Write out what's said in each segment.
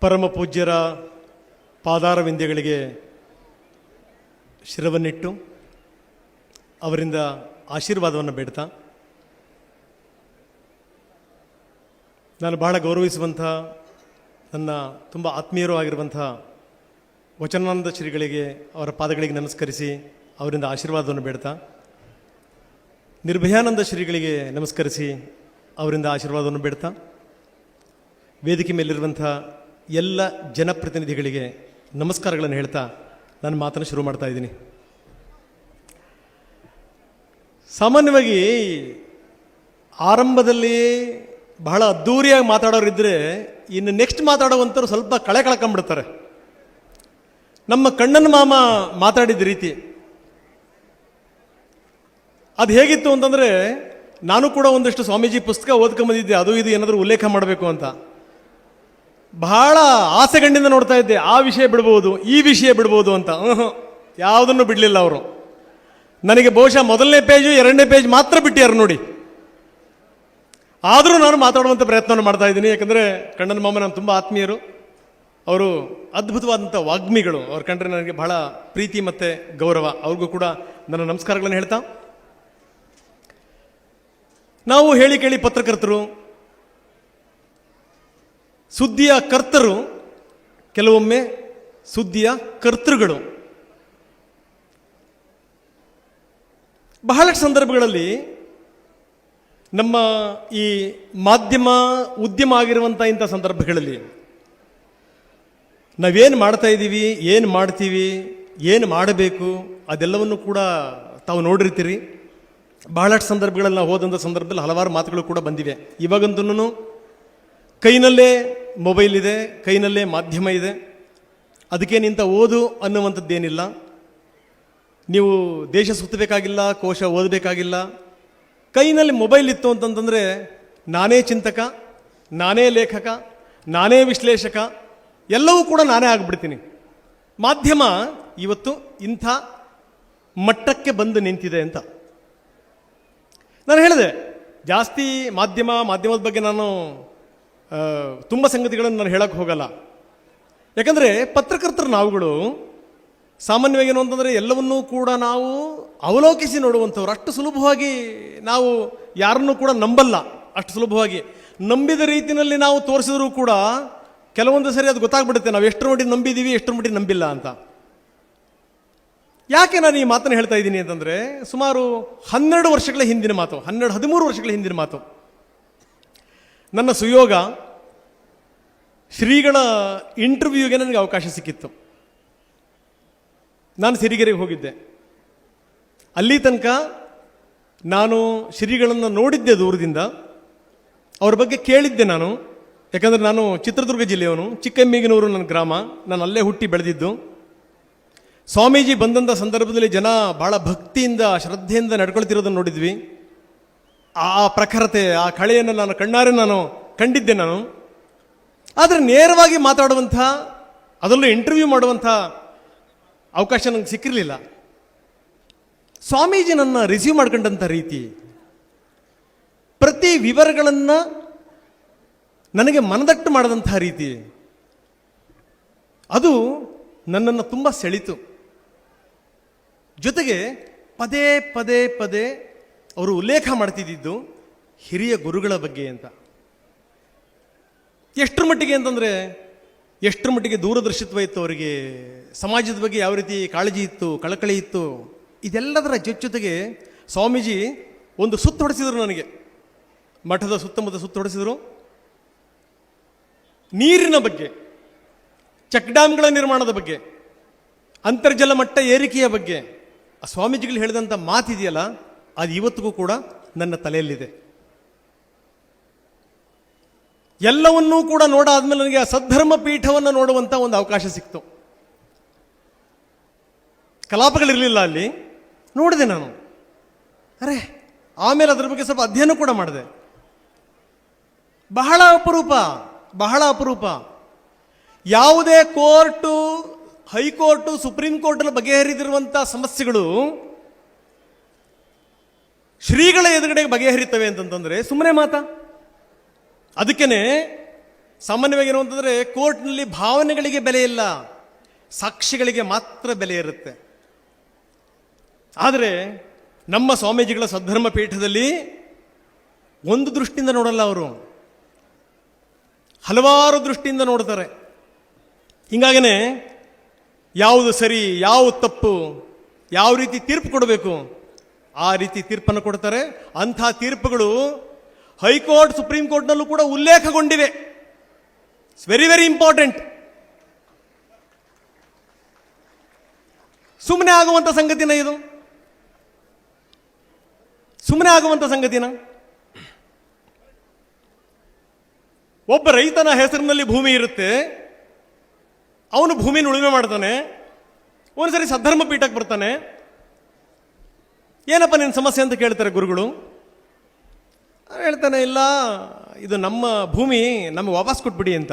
ಪರಮ ಪೂಜ್ಯರ ಪಾದಾರವಿಂದ್ಯಗಳಿಗೆ ಶಿರವನ್ನಿಟ್ಟು ಅವರಿಂದ ಆಶೀರ್ವಾದವನ್ನು ಬೇಡ್ತಾ, ನಾನು ಬಹಳ ಗೌರವಿಸುವಂಥ ನನ್ನ ತುಂಬ ಆತ್ಮೀಯರೂ ಆಗಿರುವಂಥ ವಚನಾನಂದ ಶ್ರೀಗಳಿಗೆ ಅವರ ಪಾದಗಳಿಗೆ ನಮಸ್ಕರಿಸಿ ಅವರಿಂದ ಆಶೀರ್ವಾದವನ್ನು ಬೇಡ್ತಾ, ನಿರ್ಭಯಾನಂದ ಶ್ರೀಗಳಿಗೆ ನಮಸ್ಕರಿಸಿ ಅವರಿಂದ ಆಶೀರ್ವಾದವನ್ನು ಬೇಡ್ತಾ, ವೇದಿಕೆ ಮೇಲಿರುವಂಥ ಎಲ್ಲ ಜನಪ್ರತಿನಿಧಿಗಳಿಗೆ ನಮಸ್ಕಾರಗಳನ್ನು ಹೇಳ್ತಾ ನಾನು ಮಾತನ್ನು ಶುರು ಮಾಡ್ತಾ ಇದ್ದೀನಿ. ಸಾಮಾನ್ಯವಾಗಿ ಆರಂಭದಲ್ಲಿ ಬಹಳ ಅದ್ಧೂರಿಯಾಗಿ ಮಾತಾಡೋರಿದ್ದರೆ ಇನ್ನು ನೆಕ್ಸ್ಟ್ ಮಾತಾಡೋವಂಥವ್ರು ಸ್ವಲ್ಪ ಕಳ್ಕೊಂಡ್ಬಿಡ್ತಾರೆ. ನಮ್ಮ ಕಣ್ಣನ ಮಾಮ ಮಾತಾಡಿದ ರೀತಿ ಅದು ಹೇಗಿತ್ತು ಅಂತಂದರೆ, ನಾನು ಕೂಡ ಒಂದಷ್ಟು ಸ್ವಾಮೀಜಿ ಪುಸ್ತಕ ಓದ್ಕೊಂಬಂದಿದ್ದೆ, ಅದು ಇದು ಏನಾದರೂ ಉಲ್ಲೇಖ ಮಾಡಬೇಕು ಅಂತ. ಬಹಳ ಆಸೆಗಣ್ಣಿಂದ ನೋಡ್ತಾ ಇದ್ದೆ, ಆ ವಿಷಯ ಬಿಡ್ಬೋದು, ಈ ವಿಷಯ ಬಿಡ್ಬೋದು ಅಂತ. ಯಾವುದನ್ನು ಬಿಡಲಿಲ್ಲ ಅವರು. ನನಗೆ ಬಹುಶಃ ಮೊದಲನೇ ಪೇಜು 2ನೇ ಪೇಜ್ ಮಾತ್ರ ಬಿಟ್ಟಿಯಾರು ನೋಡಿ. ಆದರೂ ನಾನು ಮಾತಾಡುವಂಥ ಪ್ರಯತ್ನವನ್ನು ಮಾಡ್ತಾ ಇದ್ದೀನಿ. ಯಾಕಂದರೆ ಕಣ್ಣನ ಮಾಮ ನಾನು ತುಂಬ ಆತ್ಮೀಯರು, ಅವರು ಅದ್ಭುತವಾದಂಥ ವಾಗ್ಮಿಗಳು. ಅವ್ರ ಕಂಡ್ರೆ ನನಗೆ ಬಹಳ ಪ್ರೀತಿ ಮತ್ತು ಗೌರವ. ಅವ್ರಿಗೂ ಕೂಡ ನನ್ನ ನಮಸ್ಕಾರಗಳನ್ನು ಹೇಳ್ತಾ, ನಾವು ಹೇಳಿ ಕೇಳಿ ಪತ್ರಕರ್ತರು, ಸುದ್ದಿಯ ಕರ್ತರು, ಕೆಲವೊಮ್ಮೆ ಸುದ್ದಿಯ ಕರ್ತೃಗಳು. ಬಹಳಷ್ಟು ಸಂದರ್ಭಗಳಲ್ಲಿ ನಮ್ಮ ಈ ಮಾಧ್ಯಮ ಉದ್ಯಮ ಆಗಿರುವಂಥ ಇಂಥ ಸಂದರ್ಭಗಳಲ್ಲಿ ನಾವೇನು ಮಾಡ್ತಾ ಇದ್ದೀವಿ, ಏನು ಮಾಡ್ತೀವಿ, ಏನು ಮಾಡಬೇಕು, ಅದೆಲ್ಲವನ್ನು ಕೂಡ ತಾವು ನೋಡಿರ್ತೀರಿ. ಬಹಳಷ್ಟು ಸಂದರ್ಭಗಳಲ್ಲಿ ನಾವು ಹೋದಂಥ ಸಂದರ್ಭದಲ್ಲಿ ಹಲವಾರು ಮಾತುಗಳು ಕೂಡ ಬಂದಿವೆ. ಇವಾಗಂತೂ ಕೈನಲ್ಲೇ ಮೊಬೈಲ್ ಇದೆ, ಕೈನಲ್ಲೇ ಮಾಧ್ಯಮ ಇದೆ, ಅದಕ್ಕೆ ನಿಂತ ಓದು ಅನ್ನುವಂಥದ್ದೇನಿಲ್ಲ. ನೀವು ದೇಶ ಸುತ್ತಬೇಕಾಗಿಲ್ಲ, ಕೋಶ ಓದಬೇಕಾಗಿಲ್ಲ. ಕೈನಲ್ಲಿ ಮೊಬೈಲ್ ಇತ್ತು ಅಂತಂತಂದರೆ ನಾನೇ ಚಿಂತಕ, ನಾನೇ ಲೇಖಕ, ನಾನೇ ವಿಶ್ಲೇಷಕ, ಎಲ್ಲವೂ ಕೂಡ ನಾನೇ ಆಗಿಬಿಡ್ತೀನಿ. ಮಾಧ್ಯಮ ಇವತ್ತು ಇಂಥ ಮಟ್ಟಕ್ಕೆ ಬಂದು ನಿಂತಿದೆ ಅಂತ ನಾನು ಹೇಳಿದೆ. ಜಾಸ್ತಿ ಮಾಧ್ಯಮದ ಬಗ್ಗೆ ನಾನು ತುಂಬ ಸಂಗತಿಗಳನ್ನು ನಾನು ಹೇಳಕ್ಕೆ ಹೋಗಲ್ಲ. ಯಾಕಂದರೆ ಪತ್ರಕರ್ತರು ನಾವುಗಳು ಸಾಮಾನ್ಯವಾಗಿ ಏನು ಅಂತಂದರೆ ಎಲ್ಲವನ್ನೂ ಕೂಡ ನಾವು ಅವಲೋಕಿಸಿ ನೋಡುವಂಥವ್ರು. ಅಷ್ಟು ಸುಲಭವಾಗಿ ನಾವು ಯಾರನ್ನೂ ಕೂಡ ನಂಬಲ್ಲ. ಅಷ್ಟು ಸುಲಭವಾಗಿ ನಂಬಿದ ರೀತಿಯಲ್ಲಿ ನಾವು ತೋರಿಸಿದ್ರೂ ಕೂಡ ಕೆಲವೊಂದು ಸರಿ ಅದು ಗೊತ್ತಾಗ್ಬಿಡುತ್ತೆ ನಾವು ಎಷ್ಟರ ಮಟ್ಟಿಗೆ ನಂಬಿದ್ದೀವಿ, ಎಷ್ಟರ ಮಟ್ಟಿಗೆ ನಂಬಿಲ್ಲ ಅಂತ. ಯಾಕೆ ನಾನು ಈ ಮಾತನ್ನು ಹೇಳ್ತಾ ಇದ್ದೀನಿ ಅಂತಂದರೆ, ಸುಮಾರು 12 ವರ್ಷಗಳ ಹಿಂದಿನ ಮಾತು, 13 ವರ್ಷಗಳ ಹಿಂದಿನ ಮಾತು. ನನ್ನ ಸುಯೋಗ ಶ್ರೀಗಳ ಇಂಟರ್ವ್ಯೂಗೆ ನನಗೆ ಅವಕಾಶ ಸಿಕ್ಕಿತ್ತು. ನಾನು ಸಿರಿಗೆರೆಗೆ ಹೋಗಿದ್ದೆ. ಅಲ್ಲಿ ತನಕ ನಾನು ಶ್ರೀಗಳನ್ನು ನೋಡಿದ್ದೆ ದೂರದಿಂದ, ಅವ್ರ ಬಗ್ಗೆ ಕೇಳಿದ್ದೆ ನಾನು. ಯಾಕಂದರೆ ನಾನು ಚಿತ್ರದುರ್ಗ ಜಿಲ್ಲೆಯವನು, ಚಿಕ್ಕಮ್ಮಿಗನೂರು ನನ್ನ ಗ್ರಾಮ, ನಾನು ಅಲ್ಲೇ ಹುಟ್ಟಿ ಬೆಳೆದಿದ್ದು. ಸ್ವಾಮೀಜಿ ಬಂದಂಥ ಸಂದರ್ಭದಲ್ಲಿ ಜನ ಭಾಳ ಭಕ್ತಿಯಿಂದ ಶ್ರದ್ಧೆಯಿಂದ ನಡ್ಕೊಳ್ತಿರೋದನ್ನು ನೋಡಿದ್ವಿ. ಆ ಪ್ರಖರತೆ, ಆ ಕಳೆಯನ್ನು ನಾನು ಕಣ್ಣಾರೆ ಕಂಡಿದ್ದೆ ನಾನು. ಆದರೆ ನೇರವಾಗಿ ಮಾತಾಡುವಂಥ, ಅದರಲ್ಲೂ ಇಂಟರ್ವ್ಯೂ ಮಾಡುವಂಥ ಅವಕಾಶ ನನಗೆ ಸಿಕ್ಕಿರಲಿಲ್ಲ. ಸ್ವಾಮೀಜಿ ನನ್ನ ರಿಸೀವ್ ಮಾಡ್ಕೊಂಡಂಥ ರೀತಿ, ಪ್ರತಿ ವಿವರಗಳನ್ನು ನನಗೆ ಮನದಟ್ಟು ಮಾಡಿದಂಥ ರೀತಿ, ಅದು ನನ್ನನ್ನು ತುಂಬ ಸೆಳೀತು. ಜೊತೆಗೆ ಪದೇ ಪದೇ ಪದೇ ಅವರು ಉಲ್ಲೇಖ ಮಾಡ್ತಿದ್ದಿದ್ದು ಹಿರಿಯ ಗುರುಗಳ ಬಗ್ಗೆ ಅಂತ. ಎಷ್ಟರ ಮಟ್ಟಿಗೆ ಅಂತಂದರೆ, ಎಷ್ಟರ ಮಟ್ಟಿಗೆ ದೂರದರ್ಶಿತ್ವ ಇತ್ತು ಅವರಿಗೆ, ಸಮಾಜದ ಬಗ್ಗೆ ಯಾವ ರೀತಿ ಕಾಳಜಿ ಇತ್ತು, ಕಳಕಳಿ ಇತ್ತು. ಇದೆಲ್ಲದರ ಜೊತೆಗೆ ಸ್ವಾಮೀಜಿ ಒಂದು ಸುತ್ತು ಹೊಡೆಸಿದರು ನನಗೆ. ಮಠದ ಸುತ್ತಮುತ್ತ ಸುತ್ತು ಹೊಡೆಸಿದರು. ನೀರಿನ ಬಗ್ಗೆ, ಚೆಕ್ ಡ್ಯಾಮ್ಗಳ ನಿರ್ಮಾಣದ ಬಗ್ಗೆ, ಅಂತರ್ಜಲ ಮಟ್ಟ ಏರಿಕೆಯ ಬಗ್ಗೆ ಆ ಸ್ವಾಮೀಜಿಗಳು ಹೇಳಿದಂಥ ಮಾತಿದೆಯಲ್ಲ, ಅದು ಇವತ್ತಿಗೂ ಕೂಡ ನನ್ನ ತಲೆಯಲ್ಲಿದೆ. ಎಲ್ಲವನ್ನೂ ಕೂಡ ನೋಡಾದ್ಮೇಲೆ ನನಗೆ ಆ ಸದ್ಧರ್ಮ ಪೀಠವನ್ನು ನೋಡುವಂಥ ಒಂದು ಅವಕಾಶ ಸಿಕ್ತು. ಕಲಾಪಗಳಿರಲಿಲ್ಲ ಅಲ್ಲಿ, ನೋಡಿದೆ ನಾನು. ಆಮೇಲೆ ಅದರ ಬಗ್ಗೆ ಸ್ವಲ್ಪ ಅಧ್ಯಯನ ಕೂಡ ಮಾಡಿದೆ. ಬಹಳ ಅಪರೂಪ. ಯಾವುದೇ ಕೋರ್ಟು, ಹೈಕೋರ್ಟು, ಸುಪ್ರೀಂ ಕೋರ್ಟಲ್ಲಿ ಬಗೆಹರಿದಿರುವಂಥ ಸಮಸ್ಯೆಗಳು ಶ್ರೀಗಳ ಎದುರುಗಡೆಗೆ ಬಗೆಹರಿತವೆ ಅಂತಂತಂದರೆ ಸುಮ್ಮನೆ ಮಾತಾ? ಅದಕ್ಕೇನೆ ಸಾಮಾನ್ಯವಾಗಿ ಏನು ಅಂತಂದರೆ ಕೋರ್ಟ್ನಲ್ಲಿ ಭಾವನೆಗಳಿಗೆ ಬೆಲೆ ಇಲ್ಲ, ಸಾಕ್ಷಿಗಳಿಗೆ ಮಾತ್ರ ಬೆಲೆ ಇರುತ್ತೆ. ಆದರೆ ನಮ್ಮ ಸ್ವಾಮೀಜಿಗಳ ಸದ್ಧರ್ಮ ಪೀಠದಲ್ಲಿ ಒಂದು ದೃಷ್ಟಿಯಿಂದ ನೋಡಲ್ಲ, ಅವರು ಹಲವಾರು ದೃಷ್ಟಿಯಿಂದ ನೋಡ್ತಾರೆ. ಹೀಗಾಗೇ ಯಾವುದು ಸರಿ, ಯಾವುದು ತಪ್ಪು, ಯಾವ ರೀತಿ ತೀರ್ಪು ಕೊಡಬೇಕು ಆ ರೀತಿ ತೀರ್ಪನ್ನು ಕೊಡ್ತಾರೆ. ಅಂಥ ತೀರ್ಪುಗಳು ಹೈಕೋರ್ಟ್, ಸುಪ್ರೀಂ ಕೋರ್ಟ್ನಲ್ಲೂ ಕೂಡ ಉಲ್ಲೇಖಗೊಂಡಿವೆ. It's very very important. ಸುಮ್ಮನೆ ಆಗುವಂಥ ಸಂಗತಿನ ಇದು? ಸುಮ್ಮನೆ ಆಗುವಂಥ ಸಂಗತಿನ? ಒಬ್ಬ ರೈತನ ಹೆಸರಿನಲ್ಲಿ ಭೂಮಿ ಇರುತ್ತೆ, ಅವನು ಭೂಮಿನ ಉಳುಮೆ ಮಾಡ್ತಾನೆ, ಒಂದ್ಸರಿ ಸದ್ಧರ್ಮ ಪೀಠಕ್ಕೆ ಬರ್ತಾನೆ. ಏನಪ್ಪ ನಿನ್ನ ಸಮಸ್ಯೆ ಅಂತ ಕೇಳ್ತಾರೆ ಗುರುಗಳು. ಹೇಳ್ತಾನೆ, ಇಲ್ಲ ಇದು ನಮ್ಮ ಭೂಮಿ, ನಮಗೆ ವಾಪಸ್ ಕೊಟ್ಬಿಡಿ ಅಂತ.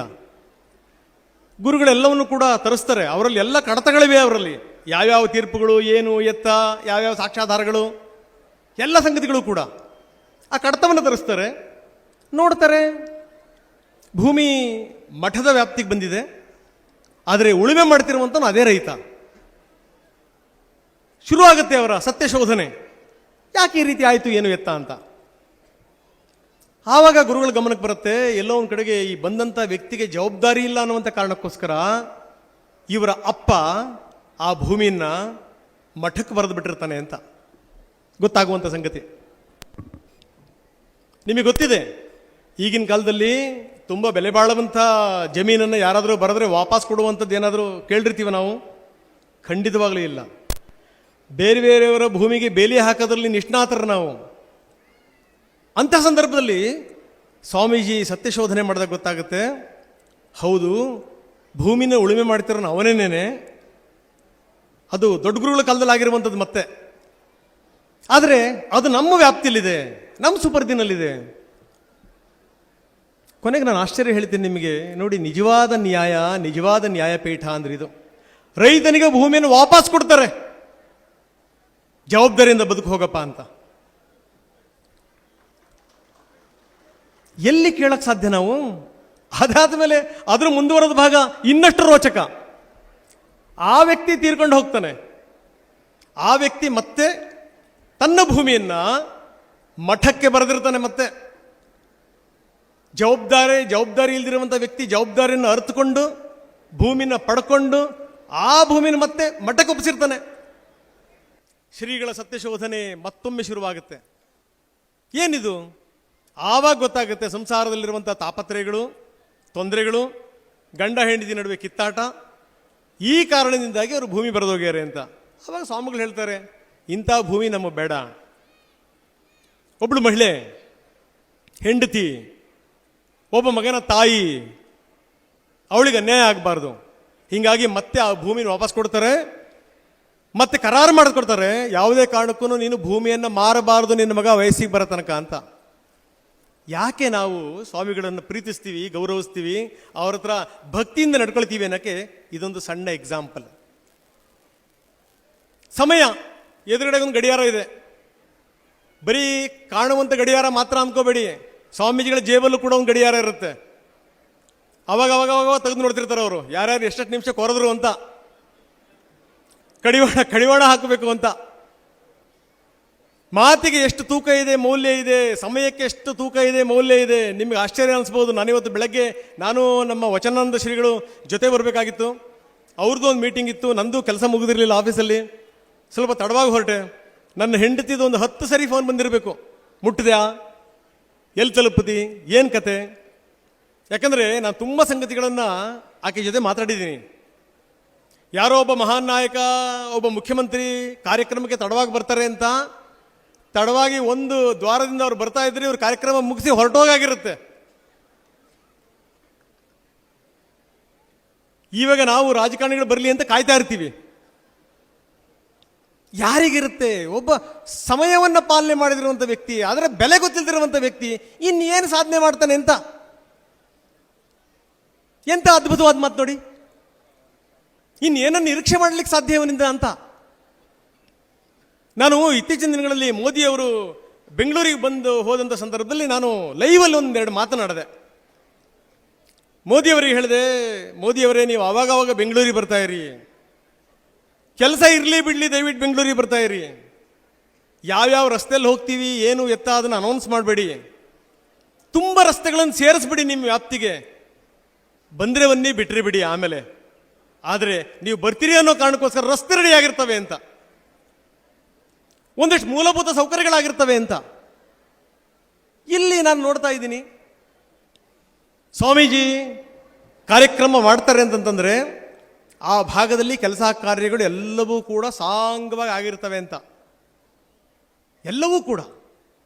ಗುರುಗಳೆಲ್ಲವನ್ನು ಕೂಡ ತರಿಸ್ತಾರೆ. ಅವರಲ್ಲಿ ಎಲ್ಲ ಕಡತಗಳಿವೆ, ಅವರಲ್ಲಿ ಯಾವ್ಯಾವ ತೀರ್ಪುಗಳು, ಏನು ಎತ್ತ, ಯಾವ್ಯಾವ ಸಾಕ್ಷ್ಯಾಧಾರಗಳು, ಎಲ್ಲ ಸಂಗತಿಗಳು ಕೂಡ. ಆ ಕಡತವನ್ನು ತರಿಸ್ತಾರೆ, ನೋಡ್ತಾರೆ ಭೂಮಿ ಮಠದ ವ್ಯಾಪ್ತಿಗೆ ಬಂದಿದೆ, ಆದರೆ ಉಳುಮೆ ಮಾಡ್ತಿರುವಂಥನು ಅದೇ ರೈತ. ಶುರುವಾಗುತ್ತೆ ಅವರ ಸತ್ಯಶೋಧನೆ. ಯಾಕೆ ಈ ರೀತಿ ಆಯಿತು, ಏನು ಎತ್ತ ಅಂತ. ಆವಾಗ ಗುರುಗಳ ಗಮನಕ್ಕೆ ಬರುತ್ತೆ, ಎಲ್ಲೋ ಒಂದು ಕಡೆಗೆ ಈ ಬಂದಂಥ ವ್ಯಕ್ತಿಗೆ ಜವಾಬ್ದಾರಿ ಇಲ್ಲ ಅನ್ನುವಂಥ ಕಾರಣಕ್ಕೋಸ್ಕರ ಇವರ ಅಪ್ಪ ಆ ಭೂಮಿಯನ್ನ ಮಠಕ್ಕೆ ಬರೆದು ಬಿಟ್ಟಿರ್ತಾನೆ ಅಂತ ಗೊತ್ತಾಗುವಂಥ ಸಂಗತಿ. ನಿಮಗೆ ಗೊತ್ತಿದೆ, ಈಗಿನ ಕಾಲದಲ್ಲಿ ತುಂಬ ಬೆಲೆ ಬಾಳುವಂಥ ಜಮೀನನ್ನು ಯಾರಾದರೂ ಬರೆದ್ರೆ ವಾಪಸ್ ಕೊಡುವಂಥದ್ದು ಏನಾದರೂ ಕೇಳಿರ್ತೀವಿ ನಾವು? ಖಂಡಿತವಾಗಲೂ ಇಲ್ಲ. ಬೇರೆ ಬೇರೆಯವರ ಭೂಮಿಗೆ ಬೇಲಿ ಹಾಕೋದ್ರಲ್ಲಿ ನಿಷ್ಣಾತರು ನಾವು. ಅಂಥ ಸಂದರ್ಭದಲ್ಲಿ ಸ್ವಾಮೀಜಿ ಸತ್ಯಶೋಧನೆ ಮಾಡಿದಾಗ ಗೊತ್ತಾಗುತ್ತೆ, ಹೌದು ಭೂಮಿನ ಉಳುಮೆ ಮಾಡ್ತಿರೋ ಅವನೇನೇನೆ, ಅದು ದೊಡ್ಡ ಗುರುಗಳ ಕಾಲದಲ್ಲಿ ಆಗಿರುವಂಥದ್ದು. ಮತ್ತೆ ಆದರೆ ಅದು ನಮ್ಮ ವ್ಯಾಪ್ತಿಯಲ್ಲಿದೆ, ನಮ್ಮ ಸುಪರ್ದಿನಲ್ಲಿದೆ. ಕೊನೆಗೆ ನಾನು ಆಶ್ಚರ್ಯ ಹೇಳ್ತೀನಿ ನಿಮಗೆ, ನೋಡಿ, ನಿಜವಾದ ನ್ಯಾಯ, ನಿಜವಾದ ನ್ಯಾಯಪೀಠ ಅಂದ್ರೆ ಇದು. ರೈತನಿಗೆ ಭೂಮಿಯನ್ನು ವಾಪಸ್ ಕೊಡ್ತಾರೆ, ಜವಾಬ್ದಾರಿಯಿಂದ ಬದುಕು ಹೋಗಪ್ಪ ಅಂತ. ಎಲ್ಲಿ ಕೇಳಕ್ ಸಾಧ್ಯ ನಾವು? ಅದಾದ ಮೇಲೆ ಅದ್ರ ಮುಂದುವರೆದ ಭಾಗ ಇನ್ನಷ್ಟು ರೋಚಕ. ಆ ವ್ಯಕ್ತಿ ತೀರ್ಕೊಂಡು ಹೋಗ್ತಾನೆ. ಆ ವ್ಯಕ್ತಿ ಮತ್ತೆ ತನ್ನ ಭೂಮಿಯನ್ನ ಮಠಕ್ಕೆ ಬರೆದಿರ್ತಾನೆ. ಮತ್ತೆ ಜವಾಬ್ದಾರಿ ಇಲ್ದಿರುವಂಥ ವ್ಯಕ್ತಿ ಜವಾಬ್ದಾರಿಯನ್ನು ಅರ್ಥಕೊಂಡು ಭೂಮಿನ ಪಡ್ಕೊಂಡು ಆ ಭೂಮಿನ ಮತ್ತೆ ಮಠಕ್ಕೆ ಒಪ್ಪಿಸಿರ್ತಾನೆ. ಶ್ರೀಗಳ ಸತ್ಯಶೋಧನೆ ಮತ್ತೊಮ್ಮೆ ಶುರುವಾಗುತ್ತೆ. ಏನಿದು? ಆವಾಗ ಗೊತ್ತಾಗುತ್ತೆ ಸಂಸಾರದಲ್ಲಿರುವಂಥ ತಾಪತ್ರಯಗಳು, ತೊಂದರೆಗಳು, ಗಂಡ ಹೆಂಡತಿ ನಡುವೆ ಕಿತ್ತಾಟ, ಈ ಕಾರಣದಿಂದಾಗಿ ಅವರು ಭೂಮಿ ಬರೆದೋಗ್ಯಾರೆ ಅಂತ. ಆವಾಗ ಸ್ವಾಮಿಗಳು ಹೇಳ್ತಾರೆ, ಇಂಥ ಭೂಮಿ ನಮಗೆ ಬೇಡ. ಒಬ್ಬಳು ಮಹಿಳೆ, ಹೆಂಡತಿ, ಒಬ್ಬ ಮಗನ ತಾಯಿ, ಅವಳಿಗೆ ಅನ್ಯಾಯ ಆಗಬಾರ್ದು. ಹೀಗಾಗಿ ಮತ್ತೆ ಆ ಭೂಮಿನ ವಾಪಸ್ ಕೊಡ್ತಾರೆ. ಮತ್ತೆ ಕರಾರು ಮಾಡಿಕೊಡ್ತಾರೆ, ಯಾವುದೇ ಕಾರಣಕ್ಕೂ ನೀನು ಭೂಮಿಯನ್ನು ಮಾರಬಾರದು ನಿನ್ನ ಮಗ ವಯಸ್ಸಿಗೆ ಬರೋ ತನಕ ಅಂತ. ಯಾಕೆ ನಾವು ಸ್ವಾಮಿಗಳನ್ನು ಪ್ರೀತಿಸ್ತೀವಿ, ಗೌರವಿಸ್ತೀವಿ, ಅವ್ರ ಹತ್ರ ಭಕ್ತಿಯಿಂದ ನಡ್ಕೊಳ್ತೀವಿ ಅನ್ನೋಕ್ಕೆ ಇದೊಂದು ಸಣ್ಣ ಎಕ್ಸಾಂಪಲ್. ಸಮಯ ಎದುರುಗಡೆ ಒಂದು ಗಡಿಯಾರ ಇದೆ. ಬರೀ ಕಾಣುವಂಥ ಗಡಿಯಾರ ಮಾತ್ರ ಅಂದ್ಕೋಬೇಡಿ, ಸ್ವಾಮೀಜಿಗಳ ಜೇಬಲ್ಲೂ ಕೂಡ ಒಂದು ಗಡಿಯಾರ ಇರುತ್ತೆ. ಅವಾಗ ತೆಗೆದು ನೋಡ್ತಿರ್ತಾರೆ ಅವರು, ಯಾರ್ಯಾರು ಎಷ್ಟೆಷ್ಟು ನಿಮಿಷ ಕೊರೆದ್ರು ಅಂತ, ಕಡಿವಾಣ ಹಾಕಬೇಕು ಅಂತ. ಮಾತಿಗೆ ಎಷ್ಟು ತೂಕ ಇದೆ, ಮೌಲ್ಯ ಇದೆ, ಸಮಯಕ್ಕೆ ಎಷ್ಟು ತೂಕ ಇದೆ, ಮೌಲ್ಯ ಇದೆ. ನಿಮಗೆ ಆಶ್ಚರ್ಯ ಅನಿಸ್ಬೋದು. ನಾನಿವತ್ತು ಬೆಳಗ್ಗೆ ನಮ್ಮ ವಚನಾನಂದ ಶ್ರೀಗಳು ಜೊತೆ ಬರಬೇಕಾಗಿತ್ತು. ಅವ್ರದ್ದು ಒಂದು ಮೀಟಿಂಗ್ ಇತ್ತು, ನಂದು ಕೆಲಸ ಮುಗಿದಿರಲಿಲ್ಲ ಆಫೀಸಲ್ಲಿ. ಸ್ವಲ್ಪ ತಡವಾಗಿ ಹೊರಟೆ. ನನ್ನ ಹೆಂಡತಿದು ಒಂದು 10 ಸರಿ ಫೋನ್ ಬಂದಿರಬೇಕು, ಮುಟ್ಟಿದ್ಯಾ, ಎಲ್ಲಿ ತಲುಪತಿ, ಏನು ಕತೆ. ಯಾಕಂದರೆ ನಾನು ತುಂಬ ಸಂಗತಿಗಳನ್ನು ಆಕೆ ಜೊತೆ ಮಾತಾಡಿದ್ದೀನಿ. ಯಾರೋ ಒಬ್ಬ ಮಹಾನ್ ನಾಯಕ, ಒಬ್ಬ ಮುಖ್ಯಮಂತ್ರಿ ಕಾರ್ಯಕ್ರಮಕ್ಕೆ ತಡವಾಗಿ ಬರ್ತಾರೆ ಅಂತ, ತಡವಾಗಿ ಒಂದು ದ್ವಾರದಿಂದ ಅವ್ರು ಬರ್ತಾ ಇದ್ರೆ ಇವ್ರು ಕಾರ್ಯಕ್ರಮ ಮುಗಿಸಿ ಹೊರಟೋಗಾಗಿರುತ್ತೆ. ಇವಾಗ ನಾವು ರಾಜಕಾರಣಿಗಳು ಬರಲಿ ಅಂತ ಕಾಯ್ತಾ ಇರ್ತೀವಿ. ಯಾರಿಗಿರುತ್ತೆ? ಒಬ್ಬ ಸಮಯವನ್ನು ಪಾಲನೆ ಮಾಡಿದಿರುವಂಥ ವ್ಯಕ್ತಿ, ಅದರ ಬೆಲೆ ಗೊತ್ತಿಲ್ದಿರುವಂಥ ವ್ಯಕ್ತಿ ಇನ್ನೇನು ಸಾಧನೆ ಮಾಡ್ತಾನೆ ಅಂತ. ಎಂಥ ಅದ್ಭುತವಾದ ಮಾತು ನೋಡಿ. ಇನ್ನೇನನ್ನು ನಿರೀಕ್ಷೆ ಮಾಡಲಿಕ್ಕೆ ಸಾಧ್ಯ ಇವನಿಂದ ಅಂತ. ನಾನು ಇತ್ತೀಚಿನ ದಿನಗಳಲ್ಲಿ ಮೋದಿಯವರು ಬೆಂಗಳೂರಿಗೆ ಬಂದು ಹೋದಂಥ ಸಂದರ್ಭದಲ್ಲಿ ನಾನು ಲೈವಲ್ಲಿ ಒಂದೆರಡು ಮಾತನಾಡಿದೆ. ಮೋದಿಯವರಿಗೆ ಹೇಳಿದೆ, ಮೋದಿಯವರೇ ನೀವು ಅವಾಗವಾಗ ಬೆಂಗಳೂರಿಗೆ ಬರ್ತಾ ಇರಿ, ಕೆಲಸ ಇರಲಿ ಬಿಡಲಿ ದಯವಿಟ್ಟು ಬೆಂಗಳೂರಿಗೆ ಬರ್ತಾ ಇರಿ, ಯಾವ್ಯಾವ ರಸ್ತೆಯಲ್ಲಿ ಹೋಗ್ತೀವಿ ಏನು ಎತ್ತ ಅದನ್ನು ಅನೌನ್ಸ್ ಮಾಡಬೇಡಿ, ತುಂಬ ರಸ್ತೆಗಳನ್ನು ಸೇರಿಸ್ಬಿಡಿ ನಿಮ್ಮ ವ್ಯಾಪ್ತಿಗೆ, ಬಂದರೆ ಬನ್ನಿ ಬಿಟ್ಟರೆ ಬಿಡಿ ಆಮೇಲೆ, ಆದರೆ ನೀವು ಬರ್ತೀರಿ ಅನ್ನೋ ಕಾರಣಕ್ಕೋಸ್ಕರ ರಸ್ತೆ ರೆಡಿ ಆಗಿರ್ತವೆ ಅಂತ, ಒಂದಷ್ಟು ಮೂಲಭೂತ ಸೌಕರ್ಯಗಳಾಗಿರ್ತವೆ ಅಂತ. ಇಲ್ಲಿ ನಾನು ನೋಡ್ತಾ ಇದ್ದೀನಿ ಸ್ವಾಮೀಜಿ ಕಾರ್ಯಕ್ರಮ ಮಾಡ್ತಾರೆ ಅಂತಂತಂದರೆ ಆ ಭಾಗದಲ್ಲಿ ಕೆಲಸ ಕಾರ್ಯಗಳು ಎಲ್ಲವೂ ಕೂಡ ಸಾಂಗವಾಗಿ ಆಗಿರ್ತವೆ ಅಂತ, ಎಲ್ಲವೂ ಕೂಡ.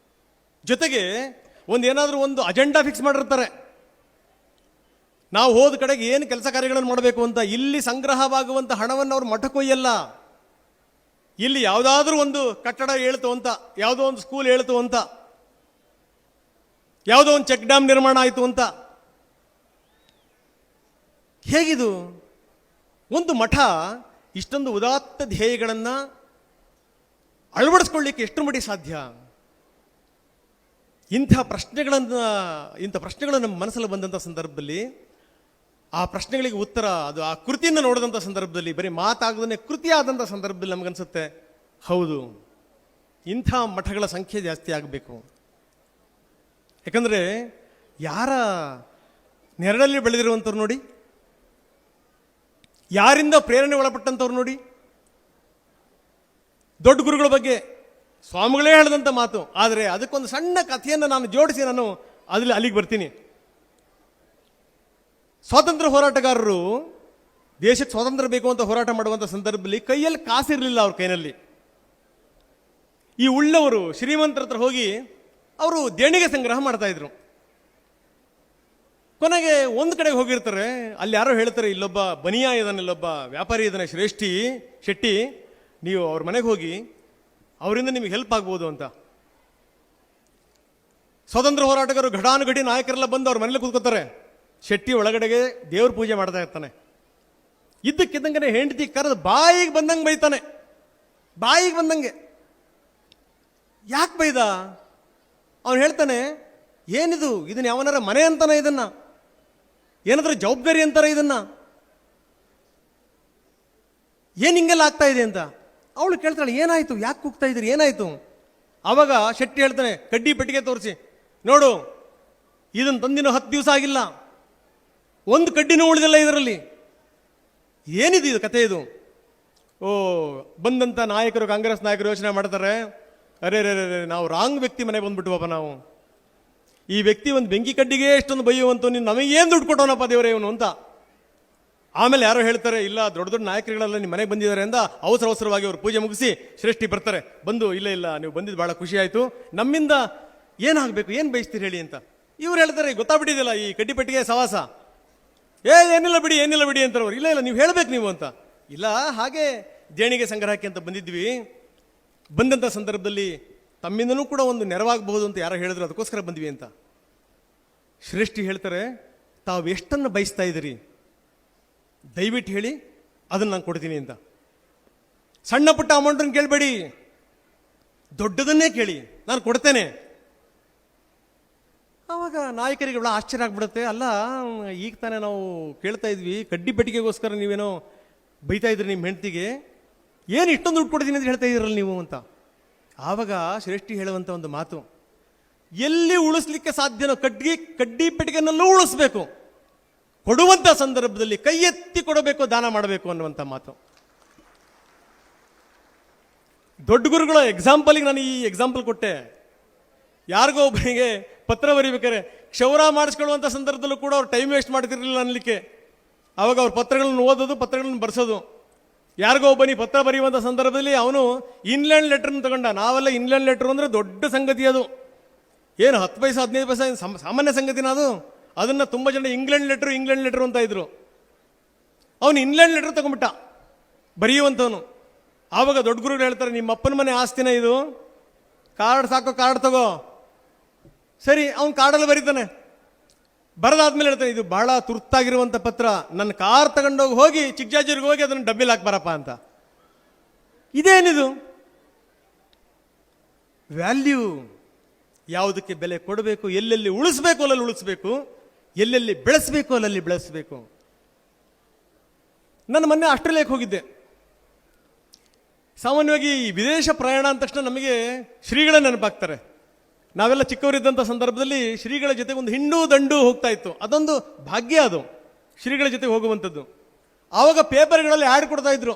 ಜೊತೆಗೆ ಏನಾದರೂ ಒಂದು ಅಜೆಂಡಾ ಫಿಕ್ಸ್ ಮಾಡಿರ್ತಾರೆ, ನಾವು ಹೋದ ಕಡೆಗೆ ಏನು ಕೆಲಸ ಕಾರ್ಯಗಳನ್ನು ಮಾಡಬೇಕು ಅಂತ. ಇಲ್ಲಿ ಸಂಗ್ರಹವಾಗುವಂಥ ಹಣವನ್ನು ಅವ್ರು ಮಠಕ್ಕೊಯ್ಯಲ್ಲ, ಇಲ್ಲಿ ಯಾವುದಾದ್ರೂ ಒಂದು ಕಟ್ಟಡ ಹೇಳ್ತು ಅಂತ, ಯಾವುದೋ ಒಂದು ಸ್ಕೂಲ್ ಹೇಳ್ತು ಅಂತ, ಯಾವುದೋ ಒಂದು ಚೆಕ್ ಡ್ಯಾಮ್ ನಿರ್ಮಾಣ ಆಯಿತು ಅಂತ. ಹೇಗಿದು? ಒಂದು ಮಠ ಇಷ್ಟೊಂದು ಉದಾತ್ತ ಧ್ಯೇಯಗಳನ್ನು ಅಳವಡಿಸ್ಕೊಳ್ಳಿಕ್ಕೆ ಎಷ್ಟು ಮಟ್ಟಿಗೆ ಸಾಧ್ಯ? ಇಂಥ ಪ್ರಶ್ನೆಗಳು ನಮ್ಮ ಮನಸ್ಸಲ್ಲಿ ಬಂದಂಥ ಸಂದರ್ಭದಲ್ಲಿ, ಆ ಪ್ರಶ್ನೆಗಳಿಗೆ ಉತ್ತರ ಅದು ಆ ಕೃತಿಯನ್ನು ನೋಡಿದಂಥ ಸಂದರ್ಭದಲ್ಲಿ, ಬರೀ ಮಾತಾಗದೇ ಕೃತಿ ಆದಂಥ ಸಂದರ್ಭದಲ್ಲಿ ನಮಗನ್ಸುತ್ತೆ, ಹೌದು ಇಂಥ ಮಠಗಳ ಸಂಖ್ಯೆ ಜಾಸ್ತಿ ಆಗಬೇಕು. ಯಾಕಂದರೆ ಯಾರ ನೆರಳಲ್ಲಿ ಬೆಳೆದಿರುವಂಥವ್ರು ನೋಡಿ, ಯಾರಿಂದ ಪ್ರೇರಣೆ ಒಳಪಟ್ಟಂಥವ್ರು ನೋಡಿ. ದೊಡ್ಡ ಗುರುಗಳ ಬಗ್ಗೆ ಸ್ವಾಮಿಗಳೇ ಹೇಳಿದಂಥ ಮಾತು, ಆದರೆ ಅದಕ್ಕೊಂದು ಸಣ್ಣ ಕಥೆಯನ್ನು ನಾನು ಜೋಡಿಸಿ ನಾನು ಅಲ್ಲಿಗೆ ಬರ್ತೀನಿ. ಸ್ವಾತಂತ್ರ್ಯ ಹೋರಾಟಗಾರರು ದೇಶಕ್ಕೆ ಸ್ವಾತಂತ್ರ್ಯ ಬೇಕು ಅಂತ ಹೋರಾಟ ಮಾಡುವಂಥ ಸಂದರ್ಭದಲ್ಲಿ ಕೈಯಲ್ಲಿ ಕಾಸಿರಲಿಲ್ಲ ಅವ್ರ ಕೈನಲ್ಲಿ. ಈ ಉಳ್ಳವರು ಶ್ರೀಮಂತರ ಹತ್ರ ಹೋಗಿ ಅವರು ದೇಣಿಗೆ ಸಂಗ್ರಹ ಮಾಡ್ತಾ ಇದ್ರು. ಕೊನೆಗೆ ಒಂದು ಕಡೆಗೆ ಹೋಗಿರ್ತಾರೆ, ಅಲ್ಲಿ ಯಾರೋ ಹೇಳ್ತಾರೆ, ಇಲ್ಲೊಬ್ಬ ಬನಿಯಾ ಇದ್ದಾನೆ, ಇಲ್ಲೊಬ್ಬ ವ್ಯಾಪಾರಿ ಇದ್ದಾನೆ ಶೆಟ್ಟಿ, ನೀವು ಅವ್ರ ಮನೆಗೆ ಹೋಗಿ ಅವರಿಂದ ನಿಮಗೆ ಹೆಲ್ಪ್ ಆಗ್ಬೋದು ಅಂತ. ಸ್ವಾತಂತ್ರ್ಯ ಹೋರಾಟಗಾರರು ಘಟಾನುಘಟಿ ನಾಯಕರೆಲ್ಲ ಬಂದು ಅವ್ರ ಮನೇಲಿ ಕೂತ್ಕೋತಾರೆ. ಶೆಟ್ಟಿ ಒಳಗಡೆಗೆ ದೇವ್ರ ಪೂಜೆ ಮಾಡ್ತಾ ಇರ್ತಾನೆ. ಇದ್ದಕ್ಕಿದ್ದಂಗೆ ಹೆಂಡತಿ ಕರೆದು ಬಾಯಿಗೆ ಬಂದಂಗೆ ಬೈತಾನೆ, ಬಾಯಿಗೆ ಬಂದಂಗೆ. ಯಾಕೆ ಬೈದ? ಅವನು ಹೇಳ್ತಾನೆ, ಏನಿದು, ಇದನ್ನ ಯಾವನಾರ ಮನೆ ಅಂತಾನೆ, ಇದನ್ನ ಏನಾದ್ರೂ ಜವಾಬ್ದಾರಿ ಅಂತಾರೆ, ಇದನ್ನ ಏನು ಹಿಂಗೆಲ್ಲ ಆಗ್ತಾ ಇದೆ ಅಂತ. ಅವಳು ಕೇಳ್ತಾಳೆ, ಏನಾಯ್ತು, ಯಾಕೆ ಕೂಗ್ತಾ ಇದ್ದೀರಿ, ಏನಾಯ್ತು? ಆವಾಗ ಶೆಟ್ಟಿ ಹೇಳ್ತಾನೆ, ಕಡ್ಡಿ ಪೆಟ್ಟಿಗೆ ತೋರಿಸಿ, ನೋಡು ಇದನ್ನು ತಂದಿನ 10 ದಿವಸ ಆಗಿಲ್ಲ, ಒಂದು ಕಡ್ಡಿನೂ ಉಳಿದಿಲ್ಲ ಇದರಲ್ಲಿ, ಏನಿದು ಇದು ಕತೆ ಇದು? ಓ, ಬಂದಂಥ ನಾಯಕರು, ಕಾಂಗ್ರೆಸ್ ನಾಯಕರು ಯೋಚನೆ ಮಾಡ್ತಾರೆ, ಅರೆ ನಾವು ರಾಂಗ್ ವ್ಯಕ್ತಿ ಮನೆಗೆ ಬಂದ್ಬಿಟ್ವಪ್ಪ ನಾವು. ಈ ವ್ಯಕ್ತಿ ಒಂದು ಬೆಂಕಿ ಕಡ್ಡಿಗೆ ಎಷ್ಟೊಂದು ಬೈಯುವಂತ, ನೀನು ನಮಗೇನು ದುಡ್ಡು ಕೊಟ್ಟವನಪ್ಪ ದೇವರೇ ಇವನು ಅಂತ. ಆಮೇಲೆ ಯಾರೋ ಹೇಳ್ತಾರೆ, ಇಲ್ಲ ದೊಡ್ಡ ದೊಡ್ಡ ನಾಯಕರುಗಳೆಲ್ಲ ನಿಮ್ಮ ಮನೆಗೆ ಬಂದಿದ್ದಾರೆ ಅಂತ ಅವಸರವಾಗಿ ಅವರು ಪೂಜೆ ಮುಗಿಸಿ ಶ್ರೇಷ್ಠಿ ಬರ್ತಾರೆ, ಬಂದು ಇಲ್ಲ ನೀವು ಬಂದಿದ್ದು ಭಾಳ ಖುಷಿ ಆಯಿತು, ನಮ್ಮಿಂದ ಏನಾಗಬೇಕು, ಏನು ಬಯಸ್ತೀರಿ ಹೇಳಿ ಅಂತ. ಇವ್ರು ಹೇಳ್ತಾರೆ, ಗೊತ್ತಾಗ್ಬಿಟ್ಟಿದೆಯಲ್ಲ ಈ ಕಡ್ಡಿಪಟ್ಟಿಗೆ ಸವಾಸ, ಏನಿಲ್ಲ ಬಿಡಿ ಅಂತಾರೆ ಅವ್ರು. ಇಲ್ಲ ನೀವು ಹೇಳಬೇಕು ನೀವು ಅಂತ. ಇಲ್ಲ, ಹಾಗೆ ದೇಣಿಗೆ ಸಂಗ್ರಹಕ್ಕೆ ಅಂತ ಬಂದಿದ್ವಿ, ಬಂದಂಥ ಸಂದರ್ಭದಲ್ಲಿ ತಮ್ಮಿಂದನೂ ಕೂಡ ಒಂದು ನೆರವಾಗಬಹುದು ಅಂತ ಯಾರೋ ಹೇಳಿದ್ರು, ಅದಕ್ಕೋಸ್ಕರ ಬಂದ್ವಿ ಅಂತ. ಶ್ರೇಷ್ಠಿ ಹೇಳ್ತಾರೆ, ತಾವು ಎಷ್ಟನ್ನು ಬಯಸ್ತಾ ಇದ್ದೀರಿ ದಯವಿಟ್ಟು ಹೇಳಿ, ಅದನ್ನು ನಾನು ಕೊಡ್ತೀನಿ ಅಂತ. ಸಣ್ಣ ಪುಟ್ಟ ಅಮೌಂಟನ್ನು ಕೇಳಬೇಡಿ, ದೊಡ್ಡದನ್ನೇ ಕೇಳಿ, ನಾನು ಕೊಡ್ತೇನೆ. ಆವಾಗ ನಾಯಕರಿಗೆ ಬಹಳ ಆಶ್ಚರ್ಯ ಆಗ್ಬಿಡುತ್ತೆ, ಅಲ್ಲ ಈಗ ತಾನೇ ನಾವು ಕೇಳ್ತಾ ಇದ್ವಿ, ಕಡ್ಡಿ ಪೆಟ್ಟಿಗೆಗೋಸ್ಕರ ನೀವೇನೋ ಬೈತಾ ಇದ್ರಿ ನಿಮ್ಮ ಹೆಂಡತಿಗೆ, ಏನು ಇಷ್ಟೊಂದು ದುಡ್ಡು ಕೊಡ್ತೀನಿ ಅಂತ ಹೇಳ್ತಾ ಇದ್ದೀರಲ್ಲ ನೀವು ಅಂತ. ಆವಾಗ ಶ್ರೇಷ್ಠಿ ಹೇಳುವಂಥ ಒಂದು ಮಾತು, ಎಲ್ಲಿ ಉಳಿಸ್ಲಿಕ್ಕೆ ಸಾಧ್ಯನೋ ಕಡ್ಡಿ ಪೆಟ್ಟಿಗೆನಲ್ಲೂ ಉಳಿಸ್ಬೇಕು, ಕೊಡುವಂಥ ಸಂದರ್ಭದಲ್ಲಿ ಕೈ ಎತ್ತಿ ಕೊಡಬೇಕು, ದಾನ ಮಾಡಬೇಕು ಅನ್ನುವಂಥ ಮಾತು. ದೊಡ್ಡ ಗುರುಗಳ ಎಕ್ಸಾಂಪಲಿಗೆ ನಾನು ಈ ಎಕ್ಸಾಂಪಲ್ ಕೊಟ್ಟೆ. ಯಾರಿಗೋ ಒಬ್ಬರಿಗೆ ಪತ್ರ ಬರೀಬೇಕಾರೆ ಕ್ಷೌರ ಮಾಡಿಸ್ಕೊಳ್ಳುವಂಥ ಸಂದರ್ಭದಲ್ಲೂ ಕೂಡ ಅವ್ರು ಟೈಮ್ ವೇಸ್ಟ್ ಮಾಡ್ತಿರ್ಲಿಲ್ಲ ಅನ್ನಲಿಕ್ಕೆ. ಆವಾಗ ಅವ್ರ ಪತ್ರಗಳನ್ನು ಓದೋದು, ಪತ್ರಗಳನ್ನು ಬರ್ಸೋದು. ಯಾರಿಗೋ ಒಬ್ಬನಿ ಪತ್ರ ಬರೆಯುವಂಥ ಸಂದರ್ಭದಲ್ಲಿ ಅವನು ಇನ್ಲ್ಯಾಂಡ್ ಲೆಟರ್ನ ತಗೊಂಡ. ನಾವೆಲ್ಲ ಇನ್ಲ್ಯಾಂಡ್ ಲೆಟರ್ ಅಂದರೆ ದೊಡ್ಡ ಸಂಗತಿ, ಅದು ಏನು 10 ಪೈಸೆ 15 ಪೈಸೆ ಸಾಮಾನ್ಯ ಸಂಗತಿನ ಅದು. ಅದನ್ನು ತುಂಬ ಜನ ಇಂಗ್ಲೆಂಡ್ ಲೆಟರ್ ಅಂತ ಇದ್ರು. ಅವನು ಇನ್ಲ್ಯಾಂಡ್ ಲೆಟರ್ ತಗೊಂಡ್ಬಿಟ್ಟ ಬರೆಯುವಂಥವನು. ಆವಾಗ ದೊಡ್ಡ ಗುರುಗಳು ಹೇಳ್ತಾರೆ, ನಿಮ್ಮ ಅಪ್ಪನ ಮನೆ ಆಸ್ತಿನ ಇದು, ಕಾರ್ಡ್ ಸಾಕೋ, ಕಾರ್ಡ್ ತಗೋ. ಸರಿ, ಅವನು ಕಾರ್ಡಲ್ಲಿ ಬರೀತಾನೆ. ಬರದಾದ್ಮೇಲೆ ಹೇಳ್ತಾನೆ, ಇದು ಬಹಳ ತುರ್ತಾಗಿರುವಂಥ ಪತ್ರ, ನನ್ನ ಕಾರ್ ತಗೊಂಡೋಗಿ ಹೋಗಿ ಚಿಕ್ಕಜಾಜೂರಿಗೆ ಹೋಗಿ ಅದನ್ನು ಡಬ್ಬಿಲಿ ಹಾಕ್ಬಾರಪ್ಪ ಅಂತ. ಇದೇನಿದು ವ್ಯಾಲ್ಯೂ? ಯಾವುದಕ್ಕೆ ಬೆಲೆ ಕೊಡಬೇಕು, ಎಲ್ಲೆಲ್ಲಿ ಉಳಿಸ್ಬೇಕು ಅಲ್ಲಲ್ಲಿ ಉಳಿಸ್ಬೇಕು, ಎಲ್ಲೆಲ್ಲಿ ಬೆಳೆಸಬೇಕು ಅಲ್ಲಲ್ಲಿ ಬೆಳೆಸಬೇಕು. ನಾನು ಮೊನ್ನೆ ಆಸ್ಟ್ರೇಲಿಯಾಕ್ಕೆ ಹೋಗಿದ್ದೆ. ಸಾಮಾನ್ಯವಾಗಿ ಈ ವಿದೇಶ ಪ್ರಯಾಣ ಅಂದ ತಕ್ಷಣ ನಮಗೆ ಶ್ರೀಗಳ ನೆನಪಾಗ್ತಾರೆ. ನಾವೆಲ್ಲ ಚಿಕ್ಕವರಿದ್ದಂಥ ಸಂದರ್ಭದಲ್ಲಿ ಶ್ರೀಗಳ ಜೊತೆ ಒಂದು ಹಿಂಡು ದಂಡು ಹೋಗ್ತಾ ಇತ್ತು. ಅದೊಂದು ಭಾಗ್ಯ, ಅದು ಶ್ರೀಗಳ ಜೊತೆ ಹೋಗುವಂಥದ್ದು. ಆವಾಗ ಪೇಪರ್ಗಳಲ್ಲಿ ಆ್ಯಡ್ ಕೊಡ್ತಾ ಇದ್ರು,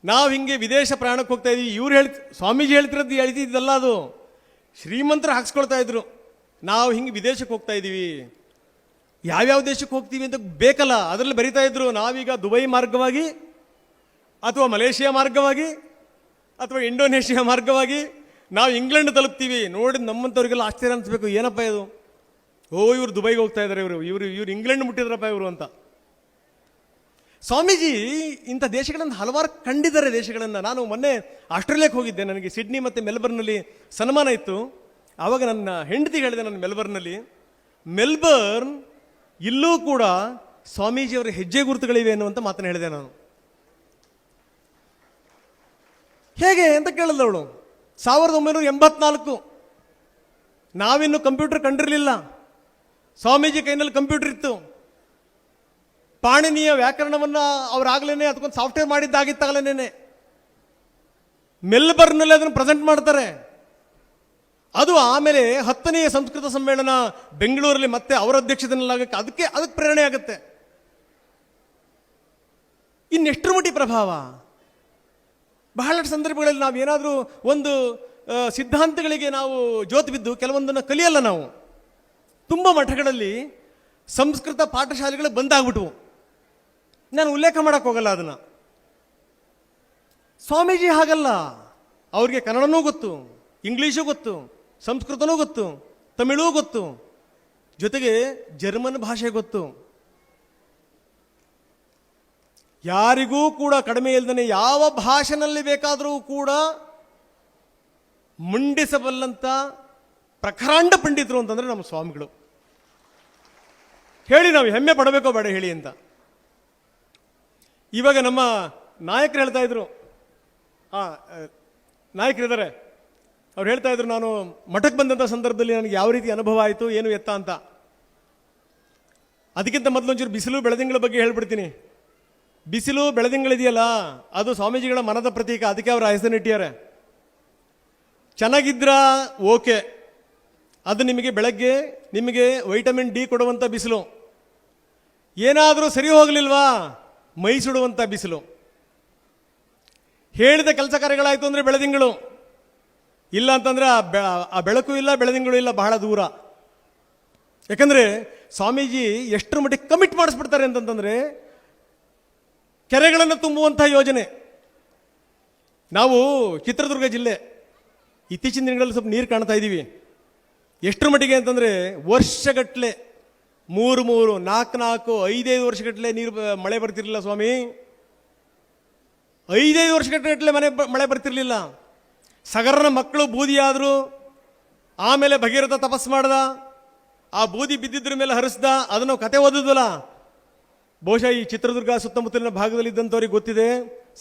ನಾವು ಹಿಂಗೆ ವಿದೇಶ ಪ್ರಯಾಣಕ್ಕೆ ಹೋಗ್ತಾ ಇದೀವಿ. ಇವ್ರು ಸ್ವಾಮೀಜಿ ಹೇಳ್ತಿರೋದು ಹೇಳ್ತಿದ್ದಲ್ಲ, ಅದು ಶ್ರೀಮಂತರು ಹಾಕ್ಸ್ಕೊಳ್ತಾ ಇದ್ರು. ನಾವು ಹಿಂಗೆ ವಿದೇಶಕ್ಕೆ ಹೋಗ್ತಾ ಇದ್ದೀವಿ, ಯಾವ್ಯಾವ ದೇಶಕ್ಕೆ ಹೋಗ್ತೀವಿ ಅಂತ ಬೇಕಲ್ಲ, ಅದರಲ್ಲಿ ಬರಿತಾ ಇದ್ರು. ನಾವೀಗ ದುಬೈ ಮಾರ್ಗವಾಗಿ ಅಥವಾ ಮಲೇಷಿಯಾ ಮಾರ್ಗವಾಗಿ ಅಥವಾ ಇಂಡೋನೇಷಿಯಾ ಮಾರ್ಗವಾಗಿ ನಾವು ಇಂಗ್ಲೆಂಡ್ ತಲುಪ್ತೀವಿ. ನೋಡಿ ನಮ್ಮಂಥವ್ರಿಗೆಲ್ಲ ಆಶ್ಚರ್ಯ ಅನಿಸ್ಬೇಕು, ಏನಪ್ಪ ಇದು, ಓ ಇವರು ದುಬೈಗೆ ಹೋಗ್ತಾ ಇದ್ದಾರೆ, ಇವರು ಇಂಗ್ಲೆಂಡ್ ಮುಟ್ಟಿದ್ರಪ್ಪ ಇವರು ಅಂತ. ಸ್ವಾಮೀಜಿ ಇಂಥ ದೇಶಗಳನ್ನು ಹಲವಾರು ಕಂಡಿದ್ದಾರೆ ದೇಶಗಳನ್ನು. ನಾನು ಮೊನ್ನೆ ಆಸ್ಟ್ರೇಲಿಯಾಕ್ಕೆ ಹೋಗಿದ್ದೆ. ನನಗೆ ಸಿಡ್ನಿ ಮತ್ತು ಮೆಲ್ಬರ್ನಲ್ಲಿ ಸನ್ಮಾನ ಇತ್ತು. ಆವಾಗ ನನ್ನ ಹೆಂಡತಿ ಹೇಳಿದೆ, ನನ್ನ ಮೆಲ್ಬರ್ನ್ ಇಲ್ಲೂ ಕೂಡ ಸ್ವಾಮೀಜಿಯವರ ಹೆಜ್ಜೆ ಗುರುತುಗಳಿವೆ ಅನ್ನುವಂಥ ಮಾತನ್ನು ಹೇಳಿದೆ ನಾನು. ಹೇಗೆ ಅಂತ ಕೇಳಿದವಳು. 1984, ನಾವಿನ್ನು ಕಂಪ್ಯೂಟರ್ ಕಂಡಿರಲಿಲ್ಲ. ಸ್ವಾಮೀಜಿ ಕೈನಲ್ಲಿ ಕಂಪ್ಯೂಟರ್ ಇತ್ತು. ಪಾಣಿನಿಯ ವ್ಯಾಕರಣವನ್ನು ಅವರಾಗಲೇ ಅದಕ್ಕೊಂದು ಸಾಫ್ಟ್ವೇರ್ ಮಾಡಿದ್ದಾಗಿತ್ತಾಗಲೇನೆ ಮೆಲ್ಬರ್ನ್ನಲ್ಲಿ ಅದನ್ನು ಪ್ರೆಸೆಂಟ್ ಮಾಡ್ತಾರೆ. ಅದು ಆಮೇಲೆ 10ನೇ ಸಂಸ್ಕೃತ ಸಮ್ಮೇಳನ ಬೆಂಗಳೂರಲ್ಲಿ ಮತ್ತೆ ಅವರ ಅಧ್ಯಕ್ಷತೆಯಲ್ಲಾಗಕ್ಕೆ ಅದಕ್ಕೆ ಪ್ರೇರಣೆ ಆಗುತ್ತೆ. ಇನ್ನೆಷ್ಟರ ಮಟ್ಟಿಗೆ ಪ್ರಭಾವ. ಬಹಳಷ್ಟು ಸಂದರ್ಭಗಳಲ್ಲಿ ನಾವು ಏನಾದರೂ ಒಂದು ಸಿದ್ಧಾಂತಗಳಿಗೆ ನಾವು ಜೋತು ಬಿದ್ದು ಕೆಲವೊಂದನ್ನು ಕಲಿಯಲ್ಲ ನಾವು. ತುಂಬ ಮಠಗಳಲ್ಲಿ ಸಂಸ್ಕೃತ ಪಾಠಶಾಲೆಗಳು ಬಂದಾಗ್ಬಿಟ್ವು. ನಾನು ಉಲ್ಲೇಖ ಮಾಡೋಕ್ಕೆ ಹೋಗಲ್ಲ ಅದನ್ನು. ಸ್ವಾಮೀಜಿ ಹಾಗಲ್ಲ, ಅವ್ರಿಗೆ ಕನ್ನಡನೂ ಗೊತ್ತು, ಇಂಗ್ಲೀಷು ಗೊತ್ತು, ಸಂಸ್ಕೃತನೂ ಗೊತ್ತು, ತಮಿಳೂ ಗೊತ್ತು, ಜೊತೆಗೆ ಜರ್ಮನ್ ಭಾಷೆ ಗೊತ್ತು. ಯಾರಿಗೂ ಕೂಡ ಕಡಿಮೆ ಇಲ್ಲದೇ ಯಾವ ಭಾಷೆನಲ್ಲಿ ಬೇಕಾದರೂ ಕೂಡ ಮಂಡಿಸಬಲ್ಲಂಥ ಪ್ರಖರಾಂಡ ಪಂಡಿತರು ಅಂತಂದರೆ ನಮ್ಮ ಸ್ವಾಮಿಗಳು. ಹೇಳಿ, ನಾವು ಹೆಮ್ಮೆ ಪಡಬೇಕೋ ಬೇಡ ಹೇಳಿ ಅಂತ. ಇವಾಗ ನಮ್ಮ ನಾಯಕರು ಹೇಳ್ತಾ ಇದ್ರು, ನಾಯಕರಿದ್ದಾರೆ, ಅವ್ರು ಹೇಳ್ತಾ ಇದ್ರು, ನಾನು ಮಠಕ್ಕೆ ಬಂದಂಥ ಸಂದರ್ಭದಲ್ಲಿ ನನಗೆ ಯಾವ ರೀತಿ ಅನುಭವ ಆಯಿತು, ಏನು ಎತ್ತ ಅಂತ. ಅದಕ್ಕಿಂತ ಮೊದಲು ಒಂಚೂರು ಬಿಸಿಲು ಬೆಳದಿಂಗಳ ಬಗ್ಗೆ ಹೇಳ್ಬಿಡ್ತೀನಿ. ಬಿಸಿಲು ಬೆಳದಿಂಗಳಿದೆಯಲ್ಲ, ಅದು ಸ್ವಾಮೀಜಿಗಳ ಮನದ ಪ್ರತೀಕ. ಅದಕ್ಕೆ ಅವರ ಹೆಸರಿಟ್ಟಿದ್ದಾರೆ. ಚೆನ್ನಾಗಿದ್ರ ಓಕೆ, ಅದು ನಿಮಗೆ ಬೆಳಗ್ಗೆ ನಿಮಗೆ ವೈಟಮಿನ್ ಡಿ ಕೊಡುವಂಥ ಬಿಸಿಲು. ಏನಾದರೂ ಸರಿ ಹೋಗಲಿಲ್ವಾ, ಮೈ ಸುಡುವಂಥ ಬಿಸಿಲು. ಹೇಳಿದ ಕೆಲಸ ಕಾರ್ಯಗಳಾಯಿತು ಅಂದರೆ ಬೆಳದಿಂಗಳು, ಇಲ್ಲ ಅಂತಂದರೆ ಆ ಬೆಳಕು ಇಲ್ಲ, ಬೆಳದಿಂಗಳು ಇಲ್ಲ, ಬಹಳ ದೂರ. ಯಾಕಂದರೆ ಸ್ವಾಮೀಜಿ ಎಷ್ಟರ ಮಟ್ಟಿಗೆ ಕಮಿಟ್ ಮಾಡಿಸ್ಬಿಡ್ತಾರೆ ಅಂತಂತಂದರೆ, ಕೆರೆಗಳನ್ನು ತುಂಬುವಂಥ ಯೋಜನೆ. ನಾವು ಚಿತ್ರದುರ್ಗ ಜಿಲ್ಲೆ ಇತ್ತೀಚಿನ ದಿನಗಳಲ್ಲಿ ಸ್ವಲ್ಪ ನೀರು ಕಾಣ್ತಾ ಇದ್ದೀವಿ. ಎಷ್ಟರ ಮಟ್ಟಿಗೆ ಅಂತಂದರೆ ವರ್ಷಗಟ್ಟಲೆ 3, 4, 5 ವರ್ಷಗಟ್ಟಲೆ ಮಳೆ ಬರ್ತಿರ್ಲಿಲ್ಲ ಸ್ವಾಮಿ. 5 ವರ್ಷಗಟ್ಟಲೆ ಮಳೆ ಬರ್ತಿರ್ಲಿಲ್ಲ. ಸಗರನ ಮಕ್ಕಳು ಬೂದಿಯಾದರು. ಆಮೇಲೆ ಭಗೀರಥ ತಪಸ್ ಮಾಡ್ದ, ಆ ಬೂದಿ ಬಿದ್ದಿದ್ರ ಮೇಲೆ ಹರಿಸ್ದ. ಅದನ್ನು ಕತೆ ಓದಿದ್ವಲ್ಲ. ಬಹುಶಃ ಈ ಚಿತ್ರದುರ್ಗ ಸುತ್ತಮುತ್ತಲಿನ ಭಾಗದಲ್ಲಿ ಇದ್ದಂಥವ್ರಿಗೆ ಗೊತ್ತಿದೆ.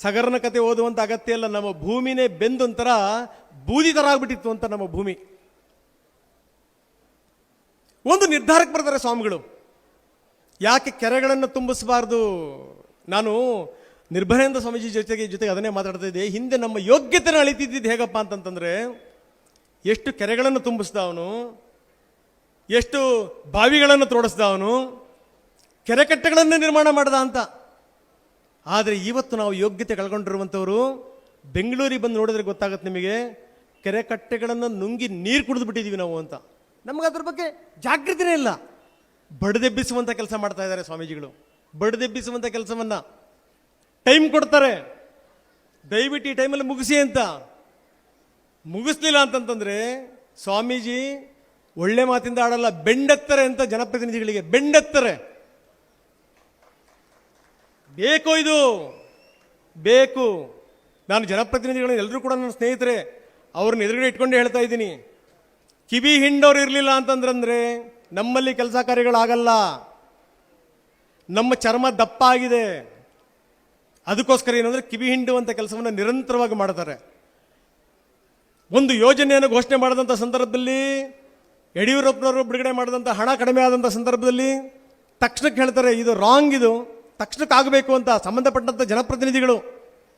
ಸಗರನ ಕತೆ ಓದುವಂಥ ಅಗತ್ಯ ಇಲ್ಲ. ನಮ್ಮ ಭೂಮಿನೇ ಬೆಂದೊಂಥರ ಬೂದಿ ಥರ ಆಗ್ಬಿಟ್ಟಿತ್ತು ಅಂತ ನಮ್ಮ ಭೂಮಿ. ಒಂದು ನಿರ್ಧಾರಕ್ಕೆ ಬರ್ತಾರೆ ಸ್ವಾಮಿಗಳು, ಯಾಕೆ ಕೆರೆಗಳನ್ನು ತುಂಬಿಸಬಾರ್ದು. ನಾನು ನಿರ್ಭಯಾನಂದ ಸ್ವಾಮೀಜಿ ಜೊತೆಗೆ ಅದನ್ನೇ ಮಾತಾಡ್ತಾ ಇದ್ದೆ. ಹಿಂದೆ ನಮ್ಮ ಯೋಗ್ಯತೆನ ಅಳಿತಿದ್ದು ಹೇಗಪ್ಪ ಅಂತಂತಂದರೆ, ಎಷ್ಟು ಕೆರೆಗಳನ್ನು ತುಂಬಿಸ್ದ ಅವನು, ಎಷ್ಟು ಬಾವಿಗಳನ್ನು ತೋಡಿಸ್ದ ಅವನು, ಕೆರೆಕಟ್ಟೆಗಳನ್ನು ನಿರ್ಮಾಣ ಮಾಡ್ದ ಅಂತ. ಆದರೆ ಇವತ್ತು ನಾವು ಯೋಗ್ಯತೆ ಕಳ್ಕೊಂಡಿರುವಂಥವರು ಬೆಂಗಳೂರಿಗೆ ಬಂದು ನೋಡಿದ್ರೆ ಗೊತ್ತಾಗುತ್ತೆ ನಿಮಗೆ, ಕೆರೆಕಟ್ಟೆಗಳನ್ನು ನುಂಗಿ ನೀರು ಕುಡಿದು ಬಿಟ್ಟಿದ್ದೀವಿ ನಾವು ಅಂತ. ನಮಗೆ ಅದ್ರ ಬಗ್ಗೆ ಜಾಗೃತಿನೇ ಇಲ್ಲ. ಬಡಿದೆಬ್ಬಿಸುವಂಥ ಕೆಲಸ ಮಾಡ್ತಾ ಇದ್ದಾರೆ ಸ್ವಾಮೀಜಿಗಳು. ಬಡಿದೆಬ್ಬಿಸುವಂಥ ಕೆಲಸವನ್ನು ಟೈಮ್ ಕೊಡ್ತಾರೆ, ದಯವಿಟ್ಟು ಈ ಟೈಮಲ್ಲಿ ಮುಗಿಸಿ ಅಂತ. ಮುಗಿಸ್ಲಿಲ್ಲ ಅಂತಂತಂದರೆ ಸ್ವಾಮೀಜಿ ಒಳ್ಳೆ ಮಾತಿಂದ ಆಡಲ್ಲ, ಬೆಂಡೆತ್ತಾರೆ ಅಂತ ಜನಪ್ರತಿನಿಧಿಗಳಿಗೆ. ಬೆಂಡೆತ್ತಾರೆ. ಬೇಕು, ಇದು ಬೇಕು. ನಾನು ಜನಪ್ರತಿನಿಧಿಗಳನ್ನ ಎಲ್ಲರೂ ಕೂಡ ನನ್ನ ಸ್ನೇಹಿತರೆ, ಅವ್ರನ್ನ ಎದುರುಗಡೆ ಇಟ್ಕೊಂಡೇ ಹೇಳ್ತಾ ಇದ್ದೀನಿ. ಕಿವಿ ಹಿಂಡೋರು ಇರಲಿಲ್ಲ ಅಂತಂದ್ರೆ ನಮ್ಮಲ್ಲಿ ಕೆಲಸ ಕಾರ್ಯಗಳಾಗಲ್ಲ. ನಮ್ಮ ಚರ್ಮ ದಪ್ಪ ಆಗಿದೆ. ಅದಕ್ಕೋಸ್ಕರ ಏನಂದ್ರೆ ಕಿವಿ ಹಿಂಡುವಂಥ ಕೆಲಸವನ್ನು ನಿರಂತರವಾಗಿ ಮಾಡ್ತಾರೆ. ಒಂದು ಯೋಜನೆಯನ್ನು ಘೋಷಣೆ ಮಾಡಿದಂಥ ಸಂದರ್ಭದಲ್ಲಿ ಯಡಿಯೂರಪ್ಪನವರು ಬಿಡುಗಡೆ ಮಾಡಿದಂಥ ಹಣ ಕಡಿಮೆ ಆದಂಥ ಸಂದರ್ಭದಲ್ಲಿ ತಕ್ಷಣಕ್ಕೆ ಹೇಳ್ತಾರೆ ಇದು ರಾಂಗ್, ಇದು ತಕ್ಷಣಕ್ಕಾಗಬೇಕು ಅಂತ. ಸಂಬಂಧಪಟ್ಟಂಥ ಜನಪ್ರತಿನಿಧಿಗಳು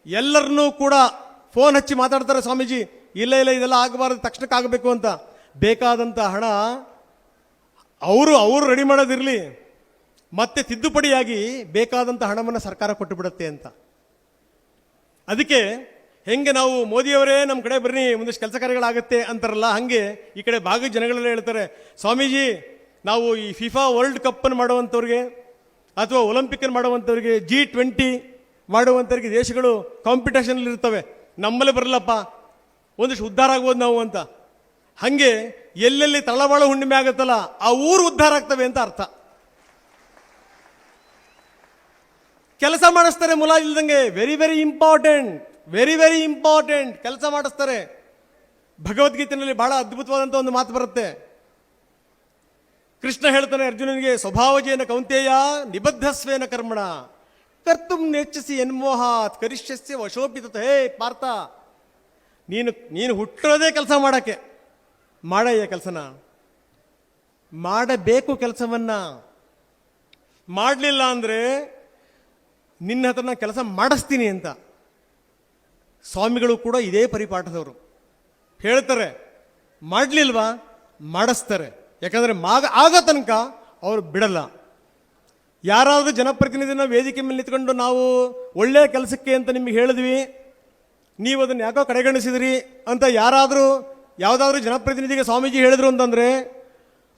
ಎಲ್ಲರನ್ನೂ ಕೂಡ ಫೋನ್ ಹಚ್ಚಿ ಮಾತಾಡ್ತಾರೆ ಸ್ವಾಮೀಜಿ, ಇಲ್ಲ ಇಲ್ಲ ಇದೆಲ್ಲ ಆಗಬಾರ್ದು, ತಕ್ಷಣಕ್ಕಾಗಬೇಕು ಅಂತ. ಬೇಕಾದಂಥ ಹಣ ಅವರು ರೆಡಿ ಮಾಡೋದಿರಲಿ, ಮತ್ತೆ ತಿದ್ದುಪಡಿಯಾಗಿ ಬೇಕಾದಂಥ ಹಣವನ್ನು ಸರ್ಕಾರ ಕೊಟ್ಟು ಬಿಡುತ್ತೆ ಅಂತ. ಅದಕ್ಕೆ ಹೆಂಗೆ ನಾವು ಮೋದಿಯವರೇ ನಮ್ಮ ಕಡೆ ಬರ್ರಿ ಮುಂದಷ್ಟು ಕೆಲಸ ಕಾರ್ಯಗಳಾಗುತ್ತೆ ಅಂತಾರಲ್ಲ, ಹಾಗೆ ಈ ಕಡೆ ಭಾಗದ ಜನಗಳೆಲ್ಲ ಹೇಳ್ತಾರೆ, ಸ್ವಾಮೀಜಿ ನಾವು ಈ ಫಿಫಾ ವರ್ಲ್ಡ್ ಕಪ್ಪನ್ನು ಮಾಡುವಂಥವ್ರಿಗೆ ಅಥವಾ ಒಲಿಂಪಿಕ್ಕನ್ನು ಮಾಡುವಂಥವ್ರಿಗೆ G20 ಮಾಡುವಂಥವ್ರಿಗೆ ದೇಶಗಳು ಕಾಂಪಿಟೇಷನಲ್ಲಿ ಇರ್ತವೆ, ನಮ್ಮಲ್ಲಿ ಬರಲ್ಲಪ್ಪ, ಒಂದಿಷ್ಟು ಉದ್ಧಾರ ಆಗ್ಬೋದು ನಾವು ಅಂತ. ಹಾಗೆ ಎಲ್ಲೆಲ್ಲಿ ತಳವಾಳ ಹುಣ್ಣಿಮೆ ಆಗುತ್ತಲ್ಲ ಆ ಊರು ಉದ್ಧಾರ ಆಗ್ತವೆ ಅಂತ ಅರ್ಥ. ಕೆಲಸ ಮಾಡಿಸ್ತಾರೆ ಮುಲಾಜಿಲ್ದಂಗೆ, very very important, very very important ಕೆಲಸ ಮಾಡಿಸ್ತಾರೆ. ಭಗವದ್ಗೀತೆಯಲ್ಲಿ ಬಹಳ ಅದ್ಭುತವಾದಂಥ ಒಂದು ಮಾತು ಬರುತ್ತೆ. ಕೃಷ್ಣ ಹೇಳ್ತಾನೆ ಅರ್ಜುನನಿಗೆ, ಸ್ವಭಾವಜೇನ ಕೌಂತೆಯ ನಿಬದ್ಧಸ್ವೇನ ಕರ್ಮಣ ಕರ್ತುಂ ನೇಚ್ಛಸಿ ಎನ್ಮೋಹಾತ್ ಕರಿಷ್ಯಸ್ಯ ವಶೋಪಿತ. ಹೇ ಪಾರ್ಥ, ನೀನು ಹುಟ್ಟಿರೋದೇ ಕೆಲಸ ಮಾಡೋಕ್ಕೆ, ಮಾಡಯ್ಯ ಕೆಲಸನ, ಮಾಡಬೇಕು ಕೆಲಸವನ್ನ. ಮಾಡಲಿಲ್ಲ ಅಂದರೆ ನಿನ್ನ ಹತ್ರ ನಾನು ಕೆಲಸ ಮಾಡಿಸ್ತೀನಿ ಅಂತ. ಸ್ವಾಮಿಗಳು ಕೂಡ ಇದೇ ಪರಿಪಾಠದವರು. ಹೇಳ್ತಾರೆ, ಮಾಡಲಿಲ್ವಾ ಮಾಡಿಸ್ತಾರೆ. ಯಾಕಂದರೆ ಆಗೋ ತನಕ ಅವರು ಬಿಡಲ್ಲ. ಯಾರಾದರೂ ಜನಪ್ರತಿನಿಧಿನ ವೇದಿಕೆ ಮೇಲೆ ನಿಂತ್ಕೊಂಡು ನಾವು ಒಳ್ಳೆಯ ಕೆಲಸಕ್ಕೆ ಅಂತ ನಿಮಗೆ ಹೇಳಿದ್ವಿ, ನೀವು ಅದನ್ನು ಯಾಕೋ ಕಡೆಗಣಿಸಿದ್ರಿ ಅಂತ ಯಾವುದಾದ್ರೂ ಜನಪ್ರತಿನಿಧಿಗೆ ಸ್ವಾಮೀಜಿ ಹೇಳಿದ್ರು ಅಂತಂದರೆ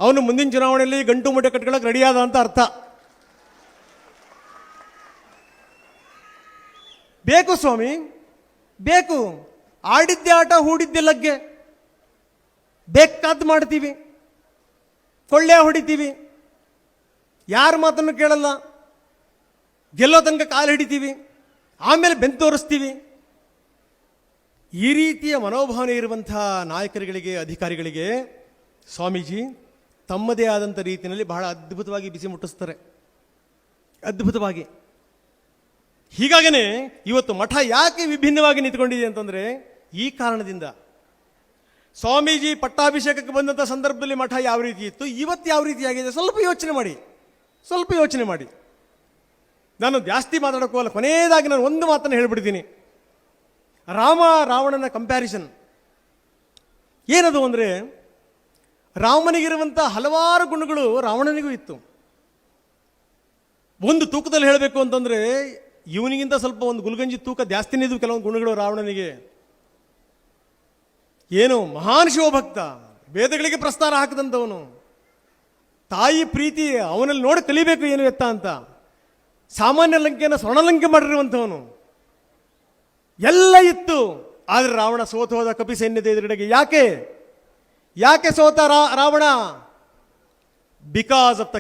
ಅವನು ಮುಂದಿನ ಚುನಾವಣೆಯಲ್ಲಿ ಗಂಟು ಮೂಟೆ ಕಟ್ಕೊಳ್ಳೋಕೆ ರೆಡಿಯಾದ ಅಂತ ಅರ್ಥ. ಬೇಕು ಸ್ವಾಮಿ, ಬೇಕು. ಆಡಿದ್ದೆ ಆಟ, ಹೂಡಿದ್ದೆ ಲಗ್ಗೆ, ಬೇಕಾದ್ದು ಮಾಡ್ತೀವಿ, ಕೊಳ್ಳೆ ಹೊಡಿತೀವಿ, ಯಾರ ಮಾತನ್ನು ಕೇಳಲ್ಲ, ಗೆಲ್ಲೋ ತನಕ ಕಾಲು ಹಿಡಿತೀವಿ, ಆಮೇಲೆ ಬೆಂತು ತೋರಿಸ್ತೀವಿ. ಈ ರೀತಿಯ ಮನೋಭಾವನೆ ಇರುವಂಥ ನಾಯಕರುಗಳಿಗೆ, ಅಧಿಕಾರಿಗಳಿಗೆ ಸ್ವಾಮೀಜಿ ತಮ್ಮದೇ ಆದಂಥ ರೀತಿಯಲ್ಲಿ ಬಹಳ ಅದ್ಭುತವಾಗಿ ಬಿಸಿ ಮುಟ್ಟಿಸ್ತಾರೆ, ಅದ್ಭುತವಾಗಿ. ಹೀಗಾಗೇ ಇವತ್ತು ಮಠ ಯಾಕೆ ವಿಭಿನ್ನವಾಗಿ ನಿಂತ್ಕೊಂಡಿದೆ ಅಂತಂದರೆ ಈ ಕಾರಣದಿಂದ. ಸ್ವಾಮೀಜಿ ಪಟ್ಟಾಭಿಷೇಕಕ್ಕೆ ಬಂದಂಥ ಸಂದರ್ಭದಲ್ಲಿ ಮಠ ಯಾವ ರೀತಿ ಇತ್ತು, ಇವತ್ತು ಯಾವ ರೀತಿ ಆಗಿದೆ, ಸ್ವಲ್ಪ ಯೋಚನೆ ಮಾಡಿ. ನಾನು ಜಾಸ್ತಿ ಮಾತಾಡೋಕ್ಕಲ್ಲ, ಕೊನೆಯದಾಗಿ ನಾನು ಒಂದು ಮಾತನ್ನು ಹೇಳ್ಬಿಡ್ತೀನಿ. ರಾವಣನ ಕಂಪ್ಯಾರಿಸನ್ ಏನದು ಅಂದರೆ, ರಾಮನಿಗಿರುವಂಥ ಹಲವಾರು ಗುಣಗಳು ರಾವಣನಿಗೂ ಇತ್ತು. ಒಂದು ತೂಕದಲ್ಲಿ ಹೇಳಬೇಕು ಅಂತಂದರೆ ಇವನಿಗಿಂತ ಸ್ವಲ್ಪ ಒಂದು ಗುಲ್ಗಂಜಿ ತೂಕ ಜಾಸ್ತಿನೇ ಇದ್ವು ಕೆಲವೊಂದು ಗುಣಗಳು ರಾವಣನಿಗೆ. ಏನು ಮಹಾನ್ ಶಿವಭಕ್ತ, ವೇದಗಳಿಗೆ ಪ್ರಸ್ತಾರ ಹಾಕದಂಥವನು, ತಾಯಿ ಪ್ರೀತಿ ಅವನಲ್ಲಿ ನೋಡಿ ಕಲಿಬೇಕು ಏನು ಎತ್ತ ಅಂತ, ಸಾಮಾನ್ಯ ಲಂಕೆಯನ್ನು ಸ್ವರ್ಣಲಂಕೆ ಮಾಡಿರುವಂಥವನು, ಎಲ್ಲ ಇತ್ತು. ಆದರೆ ರಾವಣ ಸೋತು ಹೋದ ಕಪಿ ಸೈನ್ಯದ ಎದುರುಗಡೆಗೆ. ಯಾಕೆ ಸೋತ Ravana? Because of the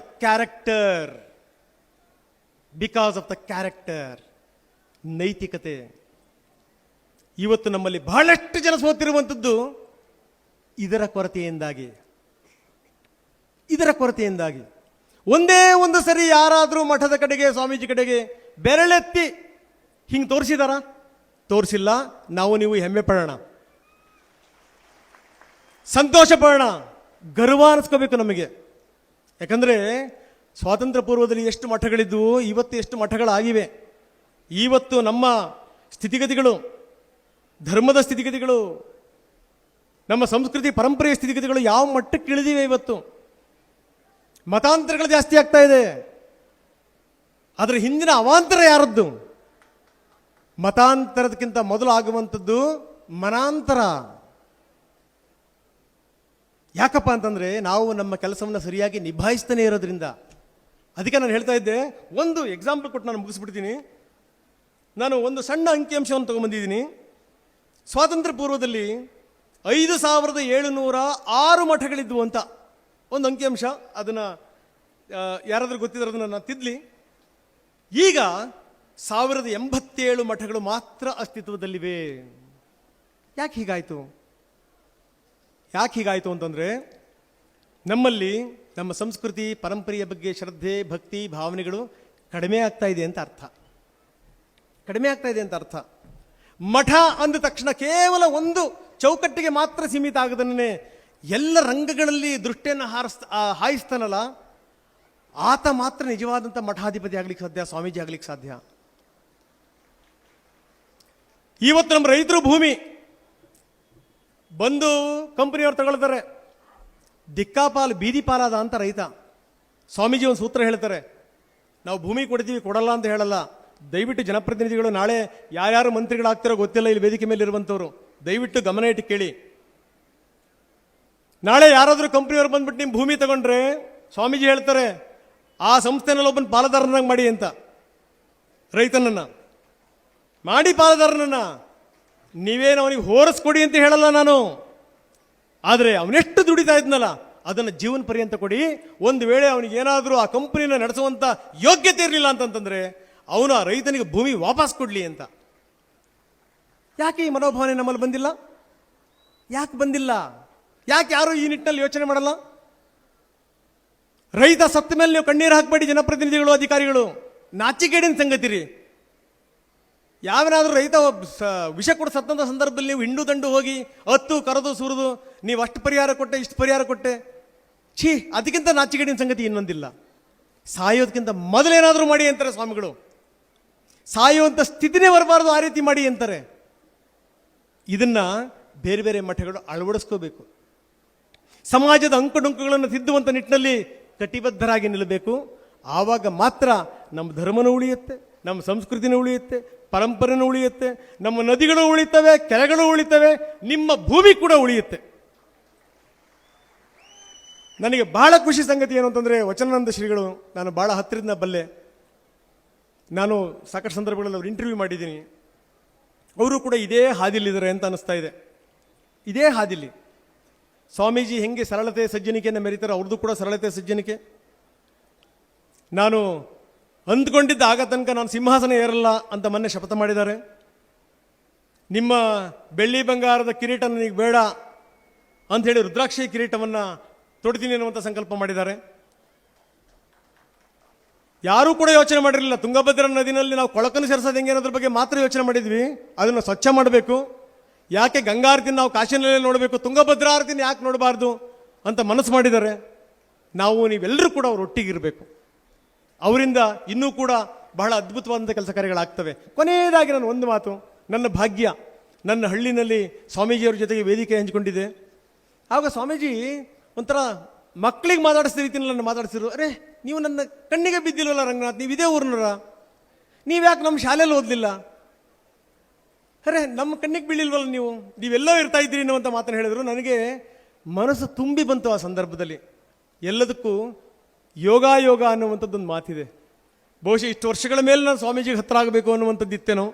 character, ನೈತಿಕತೆ. ಇವತ್ತು ನಮ್ಮಲ್ಲಿ ಬಹಳಷ್ಟು ಜನ ಸೋತಿರುವಂಥದ್ದು ಇದರ ಕೊರತೆಯಿಂದಾಗಿ. ಒಂದೇ ಒಂದು ಸರಿ ಯಾರಾದರೂ ಮಠದ ಕಡೆಗೆ, ಸ್ವಾಮೀಜಿ ಕಡೆಗೆ ಬೆರಳೆತ್ತಿ ಹಿಂಗೆ ತೋರಿಸಿಲ್ಲ. ನಾವು ನೀವು ಹೆಮ್ಮೆ ಪಡೋಣ, ಸಂತೋಷ ಪಡೋಣ, ಗರ್ವ ಅನಿಸ್ಕೋಬೇಕು ನಮಗೆ. ಯಾಕಂದರೆ ಸ್ವಾತಂತ್ರ್ಯ ಪೂರ್ವದಲ್ಲಿ ಎಷ್ಟು ಮಠಗಳಿದ್ವು, ಇವತ್ತು ಎಷ್ಟು ಮಠಗಳಾಗಿವೆ. ಇವತ್ತು ನಮ್ಮ ಸ್ಥಿತಿಗತಿಗಳು, ಧರ್ಮದ ಸ್ಥಿತಿಗತಿಗಳು, ನಮ್ಮ ಸಂಸ್ಕೃತಿ ಪರಂಪರೆಯ ಸ್ಥಿತಿಗತಿಗಳು ಯಾವ ಮಟ್ಟಕ್ಕೆ ಇಳಿದಿವೆ. ಇವತ್ತು ಮತಾಂತರಗಳು ಜಾಸ್ತಿ ಆಗ್ತಾ ಇದೆ. ಅದರ ಹಿಂದಿನ ಅವಾಂತರ ಯಾರದ್ದು? ಮತಾಂತರದಕ್ಕಿಂತ ಮೊದಲು ಆಗುವಂಥದ್ದು ಮನಾಂತರ. ಯಾಕಪ್ಪ ಅಂತಂದರೆ ನಾವು ನಮ್ಮ ಕೆಲಸವನ್ನು ಸರಿಯಾಗಿ ನಿಭಾಯಿಸ್ತಾನೆ ಇರೋದ್ರಿಂದ. ಅದಕ್ಕೆ ನಾನು ಹೇಳ್ತಾ ಇದ್ದೆ, ಒಂದು ಎಕ್ಸಾಂಪಲ್ ಕೊಟ್ಟು ನಾನು ಮುಗಿಸ್ಬಿಡ್ತೀನಿ. ನಾನು ಒಂದು ಸಣ್ಣ ಅಂಕಿಅಂಶವನ್ನು ತೊಗೊಂಬಂದಿದ್ದೀನಿ. ಸ್ವಾತಂತ್ರ್ಯ ಪೂರ್ವದಲ್ಲಿ 5706 ಮಠಗಳಿದ್ವು ಅಂತ ಒಂದು ಅಂಕಿಅಂಶ. ಅದನ್ನು ಯಾರಾದರೂ ಗೊತ್ತಿದ್ರೆ ಅದನ್ನು ನಾನು ತಿದ್ಲಿ. ಈಗ 1087 ಮಠಗಳು ಮಾತ್ರ ಅಸ್ತಿತ್ವದಲ್ಲಿವೆ. ಯಾಕೆ ಹೀಗಾಯಿತು ಅಂತಂದರೆ ನಮ್ಮಲ್ಲಿ ನಮ್ಮ ಸಂಸ್ಕೃತಿ ಪರಂಪರೆಯ ಬಗ್ಗೆ ಶ್ರದ್ಧೆ, ಭಕ್ತಿ, ಭಾವನೆಗಳು ಕಡಿಮೆ ಆಗ್ತಾ ಇದೆ ಅಂತ ಅರ್ಥ. ಮಠ ಅಂದ ತಕ್ಷಣ ಕೇವಲ ಒಂದು ಚೌಕಟ್ಟಿಗೆ ಮಾತ್ರ ಸೀಮಿತ ಆಗದನ್ನೇ ಎಲ್ಲ ರಂಗಗಳಲ್ಲಿ ದೃಷ್ಟಿಯನ್ನು ಹಾಯಿಸ್ತಾನಲ್ಲ, ಆತ ಮಾತ್ರ ನಿಜವಾದಂಥ ಮಠಾಧಿಪತಿ ಆಗ್ಲಿಕ್ಕೆ ಸಾಧ್ಯ, ಸ್ವಾಮೀಜಿ ಆಗ್ಲಿಕ್ಕೆ ಸಾಧ್ಯ. ಇವತ್ತು ನಮ್ಮ ರೈತರು ಭೂಮಿ ಬಂದು ಕಂಪನಿಯವ್ರು ತಗೊಳ್ತಾರೆ, ದಿಕ್ಕಾಪಾಲು ಬೀದಿ ಪಾಲಾದ ಅಂತ ರೈತ. ಸ್ವಾಮೀಜಿ ಒಂದು ಸೂತ್ರ ಹೇಳ್ತಾರೆ, ನಾವು ಭೂಮಿ ಕೊಡ್ತೀವಿ, ಕೊಡಲ್ಲ ಅಂತ ಹೇಳಲ್ಲ. ದಯವಿಟ್ಟು ಜನಪ್ರತಿನಿಧಿಗಳು, ನಾಳೆ ಯಾರ್ಯಾರು ಮಂತ್ರಿಗಳಾಗ್ತಿರೋ ಗೊತ್ತಿಲ್ಲ, ಇಲ್ಲಿ ವೇದಿಕೆ ಮೇಲೆ ಇರುವಂಥವ್ರು, ದಯವಿಟ್ಟು ಗಮನ ಇಟ್ಟು ಕೇಳಿ. ನಾಳೆ ಯಾರಾದರೂ ಕಂಪ್ನಿಯವ್ರು ಬಂದ್ಬಿಟ್ಟು ನಿಮ್ಮ ಭೂಮಿ ತಗೊಂಡ್ರೆ ಸ್ವಾಮೀಜಿ ಹೇಳ್ತಾರೆ, ಆ ಸಂಸ್ಥೆನಲ್ಲಿ ಒಬ್ಬನ ಪಾಲುದಾರನಾಗಿ ಮಾಡಿ ಅಂತ. ರೈತನನ್ನ ಮಾಡಿ ಪಾಲುದಾರನನ್ನ, ನೀವೇನು ಅವನಿಗೆ ಹೋರಿಸ್ಕೊಡಿ ಅಂತ ಹೇಳಲ್ಲ ನಾನು. ಆದರೆ ಅವನೆಷ್ಟು ದುಡಿತಾ ಇದ್ನಲ್ಲ ಅದನ್ನು ಜೀವನ ಪರ್ಯಂತ ಕೊಡಿ. ಒಂದು ವೇಳೆ ಅವನಿಗೆ ಏನಾದರೂ ಆ ಕಂಪನಿನ ನಡೆಸುವಂಥ ಯೋಗ್ಯತೆ ಇರಲಿಲ್ಲ ಅಂತಂತಂದರೆ ಅವನು ಆ ರೈತನಿಗೆ ಭೂಮಿ ವಾಪಸ್ ಕೊಡಲಿ ಅಂತ. ಯಾಕೆ ಈ ಮನೋಭಾವನೆ ನಮ್ಮಲ್ಲಿ ಬಂದಿಲ್ಲ? ಯಾಕೆ ಬಂದಿಲ್ಲ? ಯಾಕೆ ಯಾರು ಈ ನಿಟ್ಟಿನಲ್ಲಿ ಯೋಚನೆ ಮಾಡಲ್ಲ? ರೈತ ಸತ್ತ ಮೇಲೆ ನೀವು ಕಣ್ಣೀರು ಹಾಕಬೇಡಿ ಜನಪ್ರತಿನಿಧಿಗಳು, ಅಧಿಕಾರಿಗಳು, ನಾಚಿಕೆಡಿನ ಸಂಗತಿ ರೀ. ಯಾವನಾದ್ರೂ ರೈತ ವಿಷ ಕೊಡ ಸತ್ತಂಥ ಸಂದರ್ಭದಲ್ಲಿ ನೀವು ಹಿಂಡು ದಂಡು ಹೋಗಿ ಹತ್ತು ಕರೆದು ಸುರಿದು ನೀವು ಅಷ್ಟು ಪರಿಹಾರ ಕೊಟ್ಟೆ, ಇಷ್ಟು ಪರಿಹಾರ ಕೊಟ್ಟೆ, ಛೀ, ಅದಕ್ಕಿಂತ ನಾಚಿಕೆಡಿನ ಸಂಗತಿ ಇನ್ನೊಂದಿಲ್ಲ. ಸಾಯೋದಕ್ಕಿಂತ ಮೊದಲೇನಾದರೂ ಮಾಡಿ ಅಂತಾರೆ ಸ್ವಾಮಿಗಳು. ಸಾಯುವಂಥ ಸ್ಥಿತಿನೇ ಬರಬಾರ್ದು, ಆ ರೀತಿ ಮಾಡಿ ಅಂತಾರೆ. ಇದನ್ನ ಬೇರೆ ಬೇರೆ ಮಠಗಳು ಅಳವಡಿಸ್ಕೋಬೇಕು. ಸಮಾಜದ ಅಂಕುಡೊಂಕುಗಳನ್ನು ತಿದ್ದುವಂಥ ನಿಟ್ಟಿನಲ್ಲಿ ಕಟಿಬದ್ಧರಾಗಿ ನಿಲ್ಲಬೇಕು. ಆವಾಗ ಮಾತ್ರ ನಮ್ಮ ಧರ್ಮನೂ ಉಳಿಯುತ್ತೆ, ನಮ್ಮ ಸಂಸ್ಕೃತಿನೂ ಉಳಿಯುತ್ತೆ, ಪರಂಪರೆನೂ ಉಳಿಯುತ್ತೆ, ನಮ್ಮ ನದಿಗಳು ಉಳಿತವೆ, ಕೆರೆಗಳು ಉಳಿತವೆ, ನಿಮ್ಮ ಭೂಮಿ ಕೂಡ ಉಳಿಯುತ್ತೆ. ನನಗೆ ಬಹಳ ಖುಷಿ ಸಂಗತಿ ಏನು ಅಂತಂದರೆ, ವಚನಾನಂದ ಶ್ರೀಗಳು ನಾನು ಬಹಳ ಹತ್ತಿರದಿಂದ ಬಲ್ಲೆ. ನಾನು ಸಾಕಷ್ಟು ಸಂದರ್ಭಗಳಲ್ಲಿ ಅವ್ರು ಇಂಟರ್ವ್ಯೂ ಮಾಡಿದ್ದೀನಿ. ಅವರು ಕೂಡ ಇದೇ ಹಾದಿಲಿದ್ದಾರೆ ಅಂತ ಅನಿಸ್ತಾ ಇದೆ. ಇದೇ ಹಾದಿಲಿ ಸ್ವಾಮೀಜಿ ಹೆಂಗೆ ಸರಳತೆ ಸಜ್ಜನಿಕೆಯನ್ನು ಮೆರೀತಾರೆ, ಅವ್ರದ್ದು ಕೂಡ ಸರಳತೆ ಸಜ್ಜನಿಕೆ. ನಾನು ಅಂದ್ಕೊಂಡಿದ್ದ ಆಗ ತನಕ ನಾನು ಸಿಂಹಾಸನ ಏರಲ್ಲ ಅಂತ ಮೊನ್ನೆ ಶಪಥ ಮಾಡಿದ್ದಾರೆ. ನಿಮ್ಮ ಬೆಳ್ಳಿ ಬಂಗಾರದ ಕಿರೀಟ ನನಗೆ ಬೇಡ ಅಂಥೇಳಿ ರುದ್ರಾಕ್ಷಿ ಕಿರೀಟವನ್ನು ತೊಡ್ತೀನಿ ಅನ್ನುವಂಥ ಸಂಕಲ್ಪ ಮಾಡಿದ್ದಾರೆ. ಯಾರೂ ಕೂಡ ಯೋಚನೆ ಮಾಡಿರಲಿಲ್ಲ. ತುಂಗಭದ್ರಾ ನದಿನಲ್ಲಿ ನಾವು ಕೊಳಕನ್ನು ಸೇರಿಸೋದು ಹೆಂಗೆ ಅನ್ನೋದ್ರ ಬಗ್ಗೆ ಮಾತ್ರ ಯೋಚನೆ ಮಾಡಿದ್ವಿ. ಅದನ್ನು ಸ್ವಚ್ಛ ಮಾಡಬೇಕು. ಯಾಕೆ ಗಂಗಾ ಆರತಿನ ನಾವು ಕಾಶಿನಲ್ಲೇ ನೋಡಬೇಕು, ತುಂಗಭದ್ರಾ ಆರತಿನ ಯಾಕೆ ನೋಡಬಾರ್ದು ಅಂತ ಮನಸ್ಸು ಮಾಡಿದ್ದಾರೆ. ನಾವು ನೀವೆಲ್ಲರೂ ಕೂಡ ಅವ್ರ ಒಟ್ಟಿಗಿರಬೇಕು. ಅವರಿಂದ ಇನ್ನೂ ಕೂಡ ಬಹಳ ಅದ್ಭುತವಾದಂಥ ಕೆಲಸ ಕಾರ್ಯಗಳಾಗ್ತವೆ. ಕೊನೆಯದಾಗಿ ನಾನು ಒಂದು ಮಾತು, ನನ್ನ ಭಾಗ್ಯ, ನನ್ನ ಹಳ್ಳಿನಲ್ಲಿ ಸ್ವಾಮೀಜಿಯವ್ರ ಜೊತೆಗೆ ವೇದಿಕೆ ಹಂಚಿಕೊಂಡಿದೆ. ಆವಾಗ ಸ್ವಾಮೀಜಿ ಒಂಥರ ಮಕ್ಕಳಿಗೆ ಮಾತಾಡಿಸಿದ ರೀತಿಯಲ್ಲಿ ನನ್ನ ಮಾತಾಡಿಸಿದ್ರು. ಅರೆ, ನೀವು ನನ್ನ ಕಣ್ಣಿಗೆ ಬಿದ್ದಿಲ್ವಲ್ಲ ರಂಗನಾಥ್, ನೀವು ಇದೇ ಊರಿನವರ, ನೀವ್ಯಾಕೆ ನಮ್ಮ ಶಾಲೆಯಲ್ಲಿ ಓದಲಿಲ್ಲ? ಅರೆ, ನಮ್ಮ ಕಣ್ಣಿಗೆ ಬೀಳಿಲ್ವಲ್ಲ, ನೀವೆಲ್ಲೋ ಇರ್ತಾ ಇದ್ದೀರಿ ಅನ್ನುವಂಥ ಮಾತನ್ನು ಹೇಳಿದ್ರು. ನನಗೆ ಮನಸ್ಸು ತುಂಬಿ ಬಂತು ಆ ಸಂದರ್ಭದಲ್ಲಿ. ಎಲ್ಲದಕ್ಕೂ ಯೋಗ ಅನ್ನುವಂಥದ್ದೊಂದು ಮಾತಿದೆ. ಬಹುಶಃ ಇಷ್ಟು ವರ್ಷಗಳ ಮೇಲೆ ನಾನು ಸ್ವಾಮೀಜಿಗೆ ಹತ್ರ ಆಗಬೇಕು ಅನ್ನುವಂಥದ್ದು ಇತ್ತೇನೋ,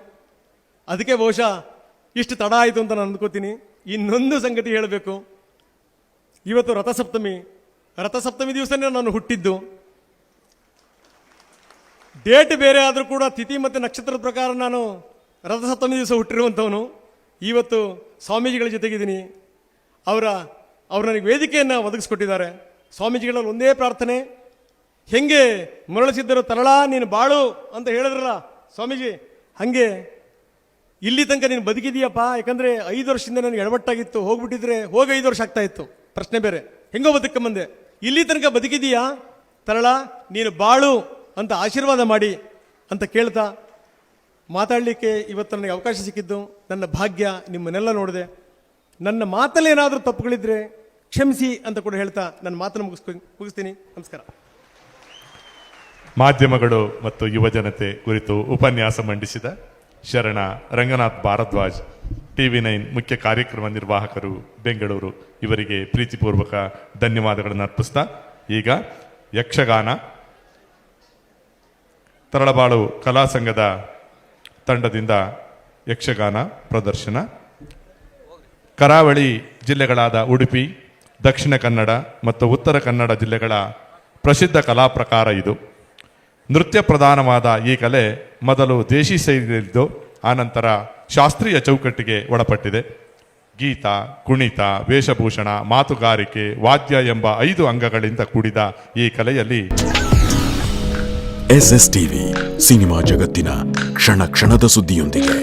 ಅದಕ್ಕೆ ಬಹುಶಃ ಇಷ್ಟು ತಡ ಆಯಿತು ಅಂತ ನಾನು ಅಂದ್ಕೋತೀನಿ. ಇನ್ನೊಂದು ಸಂಗತಿ ಹೇಳಬೇಕು. ಇವತ್ತು ರಥಸಪ್ತಮಿ ದಿವಸನೇ ನಾನು ಹುಟ್ಟಿದ್ದು. ಡೇಟ್ ಬೇರೆ ಆದರೂ ಕೂಡ ತಿಥಿ ಮತ್ತು ನಕ್ಷತ್ರದ ಪ್ರಕಾರ ನಾನು ರಥಸಪ್ತಮಿ ದಿವಸ ಹುಟ್ಟಿರುವಂಥವನು. ಇವತ್ತು ಸ್ವಾಮೀಜಿಗಳ ಜೊತೆಗಿದ್ದೀನಿ. ಅವರು ನನಗೆ ವೇದಿಕೆಯನ್ನು ಒದಗಿಸ್ಕೊಟ್ಟಿದ್ದಾರೆ. ಸ್ವಾಮೀಜಿಗಳಲ್ಲಿ ಒಂದೇ ಪ್ರಾರ್ಥನೆ, ಹೆಂಗೆ ಮರಳಿಸಿದ್ದರು ತರಳ ನೀನು ಬಾಳು ಅಂತ ಹೇಳಿದ್ರಲ್ಲ ಸ್ವಾಮೀಜಿ, ಹಾಗೆ ಇಲ್ಲಿ ತನಕ ನೀನು ಬದುಕಿದೀಯಪ್ಪ. ಯಾಕಂದರೆ 5 ವರ್ಷದಿಂದ ನನಗೆ ಎಡವಟ್ಟಾಗಿತ್ತು, ಹೋಗ್ಬಿಟ್ಟಿದ್ರೆ 5 ವರ್ಷ ಆಗ್ತಾ ಇತ್ತು, ಪ್ರಶ್ನೆ ಬೇರೆ, ಹೆಂಗೋ ಬದುಕಂಬಂದೆ. ಇಲ್ಲಿ ತನಕ ಬದುಕಿದೀಯಾ ತರಳ, ನೀನು ಬಾಳು ಅಂತ ಆಶೀರ್ವಾದ ಮಾಡಿ ಅಂತ ಕೇಳ್ತಾ ಮಾತಾಡಲಿಕ್ಕೆ ಇವತ್ತು ನನಗೆ ಅವಕಾಶ ಸಿಕ್ಕಿದ್ದು ನನ್ನ ಭಾಗ್ಯ. ನಿಮ್ಮನ್ನೆಲ್ಲ ನೋಡಿದೆ. ನನ್ನ ಮಾತಲ್ಲಿ ಏನಾದರೂ ತಪ್ಪುಗಳಿದ್ರೆ ಕ್ಷಮಿಸಿ ಅಂತ ಕೂಡ ಹೇಳ್ತಾ ನನ್ನ ಮಾತನ್ನು ಮುಗಿಸ್ತೀನಿ. ನಮಸ್ಕಾರ. ಮಾಧ್ಯಮಗಳು ಮತ್ತು ಯುವಜನತೆ ಕುರಿತು ಉಪನ್ಯಾಸ ಮಂಡಿಸಿದ ಶರಣ ರಂಗನಾಥ್ ಭಾರದ್ವಾಜ್, TV9 ಮುಖ್ಯ ಕಾರ್ಯಕ್ರಮ ನಿರ್ವಾಹಕರು, ಬೆಂಗಳೂರು, ಇವರಿಗೆ ಪ್ರೀತಿಪೂರ್ವಕ ಧನ್ಯವಾದಗಳನ್ನು ಅರ್ಪಿಸ್ತಾ ಈಗ ಯಕ್ಷಗಾನ ತರಳಬಾಳು ಕಲಾ ಸಂಘದ ತಂಡದಿಂದ ಯಕ್ಷಗಾನ ಪ್ರದರ್ಶನ. ಕರಾವಳಿ ಜಿಲ್ಲೆಗಳಾದ ಉಡುಪಿ, ದಕ್ಷಿಣ ಕನ್ನಡ ಮತ್ತು ಉತ್ತರ ಕನ್ನಡ ಜಿಲ್ಲೆಗಳ ಪ್ರಸಿದ್ಧ ಕಲಾ ಪ್ರಕಾರ ಇದು. ನೃತ್ಯ ಪ್ರಧಾನವಾದ ಈ ಕಲೆ ಮೊದಲು ದೇಶಿ ಶೈಲಿಯಲ್ಲಿದ್ದು ಆನಂತರ ಶಾಸ್ತ್ರೀಯ ಚೌಕಟ್ಟಿಗೆ ಒಳಪಟ್ಟಿದೆ. ಗೀತ, ಕುಣಿತ, ವೇಷಭೂಷಣ, ಮಾತುಗಾರಿಕೆ, ವಾದ್ಯ ಎಂಬ 5 ಅಂಗಗಳಿಂದ ಕೂಡಿದ ಈ ಕಲೆಯಲ್ಲಿ SSTV ಸಿನಿಮಾ ಜಗತ್ತಿನ ಕ್ಷಣ ಕ್ಷಣದ ಸುದ್ದಿಯೊಂದಿಗೆ